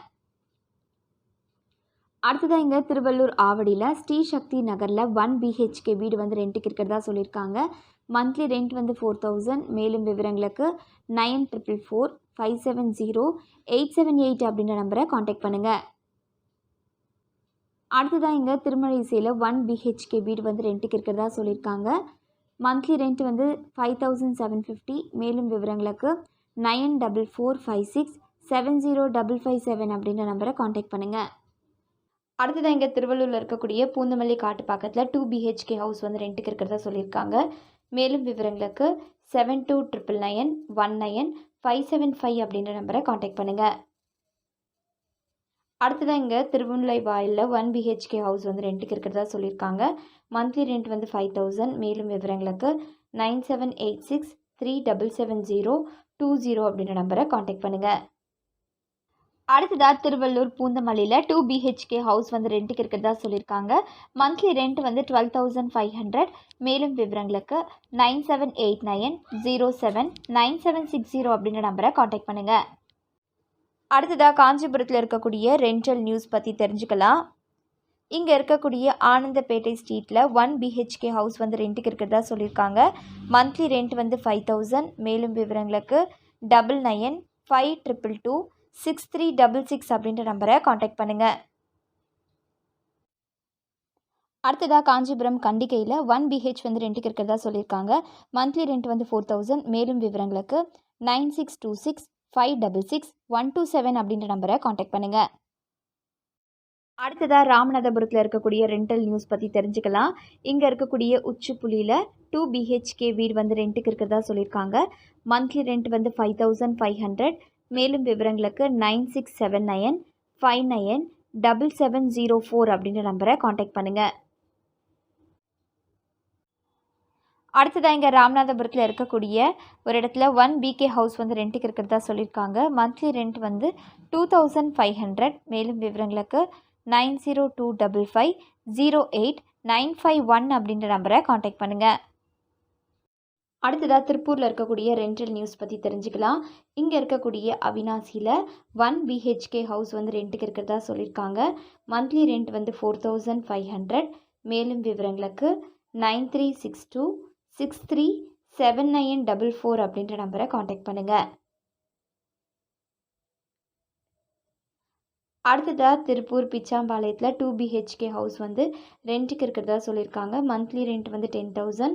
அடுத்ததாக இங்கே திருவள்ளூர் ஆவடியில் ஸ்ரீ சக்தி நகரில் 1 BHK வீடு வந்து ரெண்ட்டுக்கு இருக்கிறதா சொல்லியிருக்காங்க. மந்த்லி ரெண்ட் வந்து 4000. மேலும் விவரங்களுக்கு 9445708778 அப்படின்ற நம்பரை காண்டாக்ட் பண்ணுங்கள். அடுத்ததாக இங்கே திருமழிசையில் 1 BHK வீடு வந்து ரெண்ட்டுக்கு இருக்கிறதா சொல்லியிருக்காங்க. மந்த்லி ரெண்ட் வந்து 5750. மேலும் விவரங்களுக்கு 9445670557 அப்படின்ற நம்பரை காண்டாக்ட் பண்ணுங்கள். அடுத்ததாக இங்கே திருவள்ளூரில் இருக்கக்கூடிய பூந்தமல்லி காட்டு பக்கத்தில் 2 BHK ஹவுஸ் வந்து ரெண்ட்டுக்கு இருக்கிறதா சொல்லியிருக்காங்க. மேலும் விவரங்களுக்கு 7299919575 அப்படின்ற நம்பரை காண்டாக்ட் பண்ணுங்கள். அடுத்ததாக இங்கே திருவண்ணாமலை வாயிலில் 1 BHK ஹவுஸ் வந்து ரெண்ட்டுக்கு இருக்கிறதா சொல்லியிருக்காங்க. மந்த்லி ரெண்ட் வந்து 5000. மேலும் விவரங்களுக்கு 9786377020 அப்படின்ற நம்பரை காண்டாக்ட் பண்ணுங்கள். அடுத்ததாக திருவள்ளூர் பூந்தமல்லியில் 2 BHK ஹவுஸ் வந்து ரெண்ட்டுக்கு இருக்கிறதா சொல்லியிருக்காங்க. மந்த்லி ரெண்ட் வந்து 12500. மேலும் விவரங்களுக்கு 9789079760 அப்படின்ற நம்பரை காண்டாக்ட் பண்ணுங்கள். அடுத்ததாக காஞ்சிபுரத்தில் இருக்கக்கூடிய ரெண்டல் நியூஸ் பற்றி தெரிஞ்சுக்கலாம். இங்கே இருக்கக்கூடிய ஆனந்தப்பேட்டை ஸ்ட்ரீட்டில் 1 BHK ஹவுஸ் வந்து ரெண்ட்டுக்கு இருக்கிறதா சொல்லியிருக்காங்க. மந்த்லி ரெண்ட் வந்து 5000. மேலும் விவரங்களுக்கு 995222 6366 அப்படின்ற நம்பரை காண்டாக்ட் பண்ணுங்கள். அடுத்ததாக காஞ்சிபுரம் கண்டிகையில் 1 BH வந்து ரெண்ட்டுக்கு இருக்கிறதா சொல்லியிருக்காங்க. மந்த்லி ரெண்ட் வந்து 4000. மேலும் விவரங்களுக்கு 9626566127 அப்படின்ற நம்பரை காண்டாக்ட் பண்ணுங்கள். அடுத்ததாக ராமநாதபுரத்தில் இருக்கக்கூடிய ரெண்டல் நியூஸ் பற்றி தெரிஞ்சுக்கலாம். இங்கே இருக்கக்கூடிய உச்சிப்புலியில் 2 BHK வீடு வந்து ரெண்ட்டுக்கு இருக்கிறதா சொல்லியிருக்காங்க. மந்த்லி ரெண்ட் வந்து 5500. மேலும் விவரங்களுக்கு 9679597704 அப்படின்ற நம்பரை காண்டாக்ட் பண்ணுங்கள். அடுத்ததாக இங்கே ராமநாதபுரத்தில் இருக்கக்கூடிய ஒரு இடத்துல 1 BK ஹவுஸ் வந்து ரெண்ட்டுக்கு இருக்கிறதா சொல்லியிருக்காங்க. மந்த்லி ரெண்ட் வந்து 2500. மேலும் விவரங்களுக்கு 9025508951 அப்படின்ற நம்பரை காண்டாக்ட் பண்ணுங்கள். அடுத்ததாக திருப்பூரில் இருக்கக்கூடிய ரெண்டல் நியூஸ் பற்றி தெரிஞ்சுக்கலாம். இங்கே இருக்கக்கூடிய அவினாசியில் 1 BHK ஹவுஸ் வந்து ரெண்ட்டுக்கு இருக்கிறதா சொல்லியிருக்காங்க. மந்த்லி ரெண்ட் வந்து 4500. மேலும் விவரங்களுக்கு 9362637944 அப்படின்ற நம்பரை காண்டாக்ட் பண்ணுங்கள். அடுத்ததாக திருப்பூர் பிச்சாம்பாளையத்தில் 2 BHK ஹவுஸ் வந்து ரெண்ட்டுக்கு இருக்கிறதா சொல்லியிருக்காங்க. மந்த்லி ரெண்ட் வந்து 10000.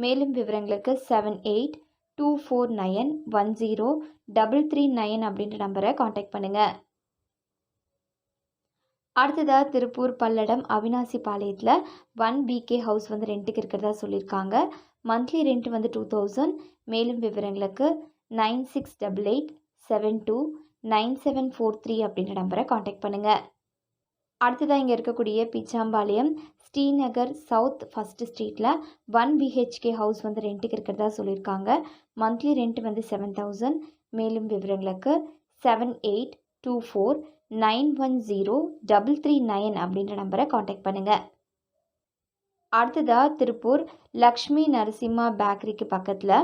மேலும் விவரங்களுக்கு 7824910339 அப்படின்ற நம்பரை காண்டாக்ட் பண்ணுங்கள். அடுத்ததாக திருப்பூர் பல்லடம் அவினாசி பாளையத்தில் 1 BK ஹவுஸ் வந்து ரெண்ட்டுக்கு இருக்கிறதா சொல்லியிருக்காங்க. மந்த்லி ரெண்ட் வந்து 2000. மேலும் விவரங்களுக்கு 9688729743 அப்படின்ற நம்பரை காண்டாக்ட் பண்ணுங்கள். அடுத்ததாக இங்கே இருக்கக்கூடிய பிச்சாம்பாளையம் ஸ்ரீநகர் சவுத் ஃபஸ்ட் ஸ்ட்ரீட்டில் 1 BHK ஹவுஸ் வந்து ரெண்ட்டுக்கு இருக்கிறதா சொல்லியிருக்காங்க. மந்த்லி ரெண்ட் வந்து 7000. மேலும் விவரங்களுக்கு 7824910339 அப்படின்ற நம்பரை காண்டாக்ட் பண்ணுங்கள். அடுத்ததாக திருப்பூர் லக்ஷ்மி நரசிம்மா பேக்கரிக்கு பக்கத்தில்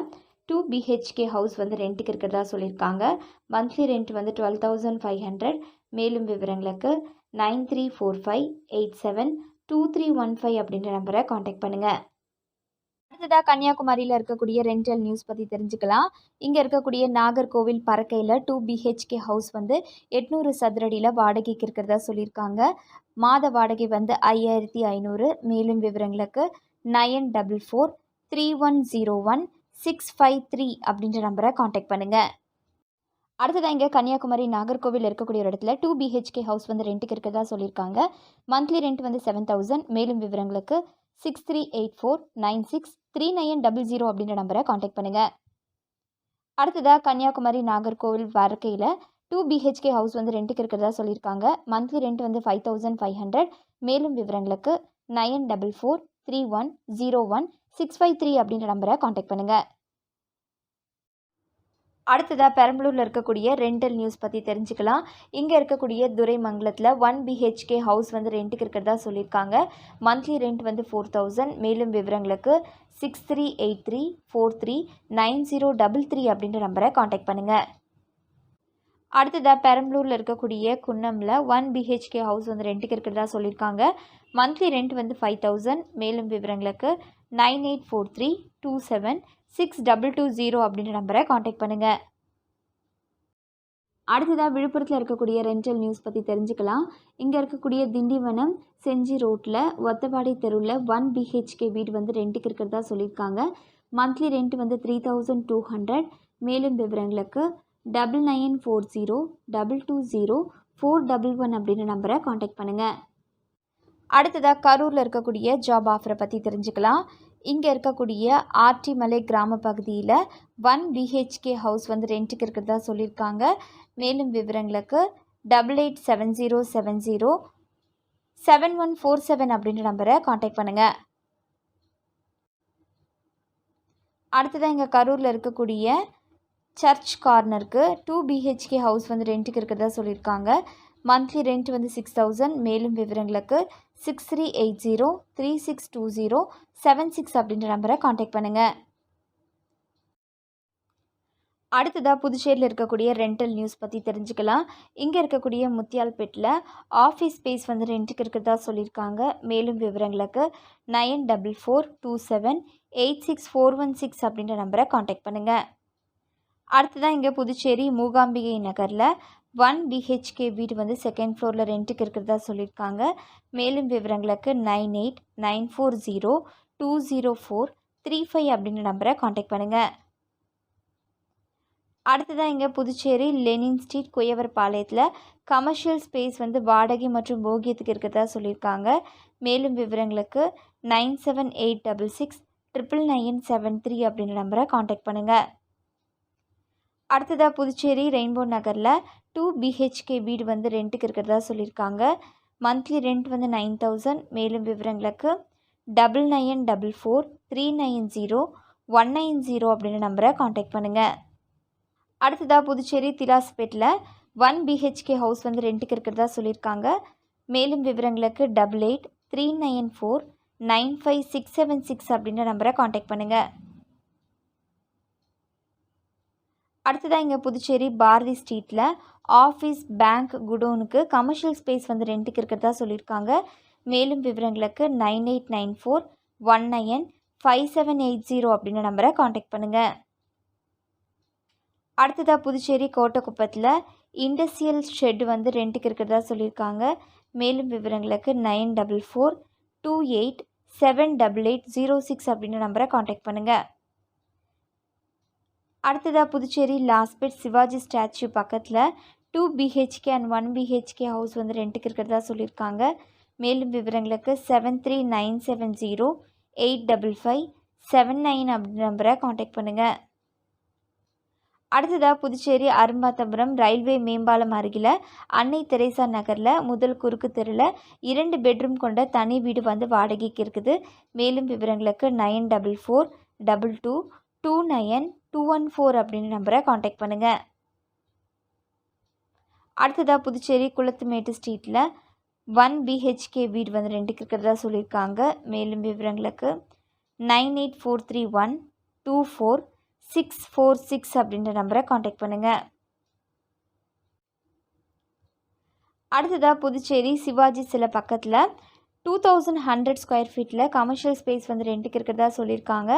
2 BHK ஹவுஸ் வந்து ரெண்ட்டுக்கு இருக்கிறதா சொல்லியிருக்காங்க. மந்த்லி ரெண்ட் வந்து 12500. மேலும் விவரங்களுக்கு 9345872315 அப்படின்ற நம்பரை காண்டாக்ட் பண்ணுங்கள். அடுத்ததாக கன்னியாகுமரியில் இருக்கக்கூடிய ரெண்டல் நியூஸ் பற்றி தெரிஞ்சுக்கலாம். இங்கே இருக்கக்கூடிய நாகர்கோவில் பறக்கையில் 2 BHK ஹவுஸ் வந்து 800 சதுரடியில் வாடகைக்கு இருக்கிறதா சொல்லியிருக்காங்க. மாத வாடகை வந்து 5500. மேலும் விவரங்களுக்கு 94310165 அப்படின்ற நம்பரை காண்டாக்ட் பண்ணுங்கள். அடுத்ததாக இங்கே கன்னியாகுமரி நாகர்கோவில் இருக்கக்கூடிய ஒரு இடத்துல 2 BHK ஹவுஸ் வந்து ரெண்ட்டுக்கு இருக்கிறதா சொல்லியிருக்காங்க. மந்த்லி ரெண்ட் வந்து 7000. மேலும் விவரங்களுக்கு 6384963900 அப்படின்ற நம்பரை காண்டாக்ட் பண்ணுங்கள். அடுத்ததாக கன்னியாகுமரி நாகர்கோவில் வாழ்க்கையில் 2 BHK ஹவுஸ் வந்து ரெண்ட்டுக்கு இருக்கிறதா சொல்லியிருக்காங்க. மந்த்லி ரெண்ட் வந்து 5500. மேலும் விவரங்களுக்கு 94310165 அப்படின்ற நம்பரை காண்டாக்ட் பண்ணுங்கள். அடுத்ததாக பெரம்பலூரில் இருக்கக்கூடிய ரெண்டல் நியூஸ் பற்றி தெரிஞ்சுக்கலாம். இங்கே இருக்கக்கூடிய துரைமங்கலத்தில் 1 BHK ஹவுஸ் வந்து ரெண்ட்டுக்கு இருக்கிறதா சொல்லியிருக்காங்க. மந்த்லி ரெண்ட் வந்து 4000. மேலும் விவரங்களுக்கு 6383439033 அப்படின்ற நம்பரை காண்டாக்ட் பண்ணுங்கள். அடுத்ததாக பெரம்பலூரில் இருக்கக்கூடிய குன்னமில் 1 BHK ஹவுஸ் வந்து ரெண்ட்டுக்கு இருக்கிறதா சொல்லியிருக்காங்க. மந்த்லி ரெண்ட் வந்து 5000. மேலும் விவரங்களுக்கு 9843276220 அப்படின்ற நம்பரை காண்டாக்ட் பண்ணுங்கள். அடுத்ததாக விழுப்புரத்தில் இருக்கக்கூடிய ரெண்டல் நியூஸ் பற்றி தெரிஞ்சுக்கலாம். இங்கே இருக்கக்கூடிய திண்டிவனம் செஞ்சி ரோட்டில் ஒத்தபாடி தெருவில் 1 BHK வீடு வந்து ரெண்ட்டுக்கு இருக்கிறதா சொல்லியிருக்காங்க. மந்த்லி ரெண்ட் வந்து 3200. மேலும் விவரங்களுக்கு 9940220411 அப்படின்ற நம்பரை காண்டாக்ட் பண்ணுங்கள். அடுத்ததாக கரூரில் இருக்கக்கூடிய ஜாப் ஆஃபரை பற்றி தெரிஞ்சுக்கலாம். இங்கே இருக்கக்கூடிய ஆர்டிமலை கிராம பகுதியில் 1 BHK ஹவுஸ் வந்து ரெண்ட்டுக்கு இருக்கிறதா சொல்லியிருக்காங்க. மேலும் விவரங்களுக்கு 8870707147 அப்படின்ற நம்பரை காண்டாக்ட் பண்ணுங்கள். அடுத்ததாக இங்கே கரூரில் இருக்கக்கூடிய சர்ச் கார்னருக்கு 2 BHK ஹவுஸ் வந்து ரெண்ட்டுக்கு இருக்கிறதா சொல்லியிருக்காங்க. மந்த்லி ரெண்ட் வந்து 6000. மேலும் விவரங்களுக்கு 6380362076 அப்படின்ற நம்பரை காண்டாக்ட் பண்ணுங்கள். அடுத்ததாக புதுச்சேரியில் இருக்கக்கூடிய ரெண்டல் நியூஸ் பற்றி தெரிஞ்சுக்கலாம். இங்கே இருக்கக்கூடிய முத்தியால்பேட்டில் ஆஃபீஸ் ஸ்பேஸ் வந்து ரெண்ட்டுக்கு இருக்கிறதா சொல்லியிருக்காங்க. மேலும் விவரங்களுக்கு 9427864116 அப்படின்ற நம்பரை காண்டாக்ட் பண்ணுங்கள். அடுத்ததாக இங்கே புதுச்சேரி மூகாம்பிகை நகரில் 1 பிஹெச்கே வீடு வந்து செகண்ட் ஃப்ளோரில் ரெண்ட்டுக்கு இருக்கிறதா சொல்லியிருக்காங்க. மேலும் விவரங்களுக்கு 9894020435 அப்படின்ற நம்பரை காண்டாக்ட் பண்ணுங்கள். அடுத்ததான் இங்கே புதுச்சேரி லெனின் ஸ்ட்ரீட் குயவர் பாளையத்தில் கமர்ஷியல் ஸ்பேஸ் வந்து வாடகை மற்றும் போகியத்துக்கு இருக்கிறதா சொல்லியிருக்காங்க. மேலும் விவரங்களுக்கு 9786699973 அப்படின்ற நம்பரை காண்டாக்ட் பண்ணுங்கள். அடுத்ததாக புதுச்சேரி ரெயின்போ நகரில் 2 பிஹெச்கே வீடு வந்து ரெண்ட்டுக்கு இருக்கிறதா சொல்லியிருக்காங்க. மந்த்லி ரெண்ட் வந்து 9000. மேலும் விவரங்களுக்கு 9944390190 அப்படின்ற நம்பரை காண்டாக்ட் பண்ணுங்கள். அடுத்ததாக புதுச்சேரி திலாஸ்பேட்டில் 1 பிஹெச்கே ஹவுஸ் வந்து ரெண்ட்டுக்கு இருக்கிறதா சொல்லியிருக்காங்க. மேலும் விவரங்களுக்கு 8839495676 அப்படின்ற நம்பரை காண்டாக்ட் பண்ணுங்கள். அடுத்ததாக இங்கே புதுச்சேரி பாரதி ஸ்ட்ரீட்டில் ஆஃபீஸ் பேங்க் குடோனுக்கு கமர்ஷியல் ஸ்பேஸ் வந்து ரெண்ட்டுக்கு இருக்கிறதா சொல்லியிருக்காங்க. மேலும் விவரங்களுக்கு 9894195780 அப்படின்ற நம்பரை காண்டாக்ட் பண்ணுங்கள். அடுத்ததாக புதுச்சேரி கோட்டக்குப்பத்தில் இண்டஸ்ட்ரியல் ஷெட் வந்து ரெண்ட்டுக்கு இருக்கிறதா சொல்லியிருக்காங்க. மேலும் விவரங்களுக்கு 9428278806 அப்படின்ற நம்பரை காண்டாக்ட் பண்ணுங்கள். அடுத்ததாக புதுச்சேரி லாஸ்பேட் சிவாஜி ஸ்டாச்சு பக்கத்தில் 2 பிஹெச்கே அண்ட் 1 பிஹெச்கே ஹவுஸ் வந்து ரெண்ட்டுக்கு இருக்கிறதா சொல்லியிருக்காங்க. மேலும் விவரங்களுக்கு 7397085579 அப்படின்ற நம்பரை காண்டாக்ட் பண்ணுங்கள். அடுத்ததாக புதுச்சேரி அரும்பாத்தபுரம் ரயில்வே மேம்பாலம் அருகில் அன்னை தெரேசா நகரில் முதல் குறுக்கு தெருவில் 2 பெட்ரூம் கொண்ட தனி வீடு வந்து வாடகைக்கு இருக்குது. மேலும் விவரங்களுக்கு 9442229214 அப்படின்ற நம்பரை காண்டாக்ட் பண்ணுங்கள். அடுத்ததாக புதுச்சேரி குளத்துமேட்டு ஸ்ட்ரீட்டில் 1 பிஹெச்கே வீடு வந்து ரெண்டுக்கு இருக்கிறதா சொல்லியிருக்காங்க. மேலும் விவரங்களுக்கு 9843124646 அப்படின்ற நம்பரை காண்டாக்ட் பண்ணுங்கள். அடுத்ததாக புதுச்சேரி சிவாஜி சில பக்கத்தில் 2100 ஸ்கொயர் ஃபீட்டில் கமர்ஷியல் ஸ்பேஸ் வந்து ரெண்ட்டுக்கு இருக்கிறதா சொல்லியிருக்காங்க.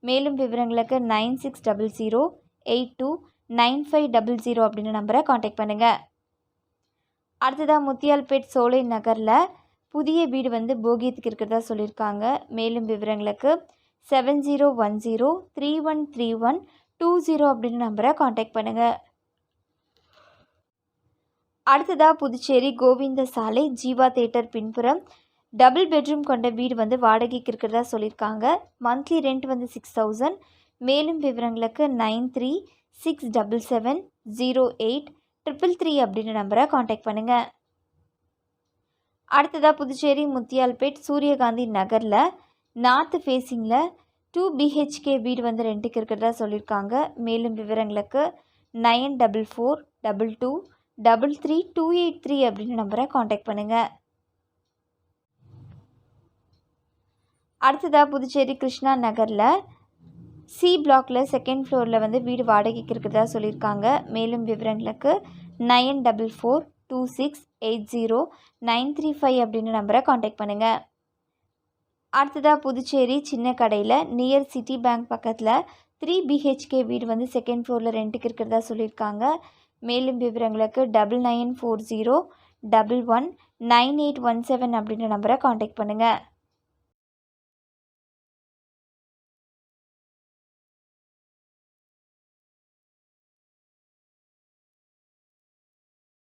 மேலும் விவரங்களுக்கு 9600829500 அப்படின்ற நம்பரை காண்டாக்ட் பண்ணுங்கள். அடுத்ததாக முத்தியால்பேட் சோலை நகரில் புதிய வீடு வந்து போகியத்துக்கு இருக்கிறதா சொல்லியிருக்காங்க. மேலும் விவரங்களுக்கு 7010313120 அப்படின்ற நம்பரை காண்டாக்ட் பண்ணுங்கள். அடுத்ததாக புதுச்சேரி கோவிந்த சாலை ஜீவா தேட்டர் பின்புறம் டபுள் பெட்ரூம் கொண்ட வீடு வந்து வாடகைக்கு இருக்கிறதா சொல்லியிருக்காங்க. மந்த்லி ரெண்ட் வந்து 6000. மேலும் விவரங்களுக்கு 9367708333 அப்படின்ற நம்பரை காண்டாக்ட் பண்ணுங்கள். அடுத்ததாக புதுச்சேரி முத்தியால்பேட் சூரியகாந்தி நகரில் நார்த் ஃபேஸிங்கில் 2 பிஹெச்கே வீடு வந்து ரெண்ட்டுக்கு இருக்கிறதா சொல்லியிருக்காங்க. மேலும் விவரங்களுக்கு 9422233283 அப்படின்ற நம்பரை காண்டாக்ட் பண்ணுங்கள். அடுத்ததாக புதுச்சேரி கிருஷ்ணா நகரில் சி பிளாக்கில் செகண்ட் ஃப்ளோரில் வந்து வீடு வாடகைக்கு இருக்கிறதா சொல்லியிருக்காங்க. மேலும் விவரங்களுக்கு 9442680935 அப்படின்ற நம்பரை காண்டாக்ட் பண்ணுங்கள். அடுத்ததாக புதுச்சேரி சின்ன கடையில் நியர் சிட்டி பேங்க் பக்கத்தில் 3 பிஹெச்கே வீடு வந்து செகண்ட் ஃப்ளோரில் ரெண்ட்டுக்கு இருக்கிறதா சொல்லியிருக்காங்க. மேலும் விவரங்களுக்கு 9940119817 அப்படின்ற நம்பரை காண்டாக்ட் பண்ணுங்கள்.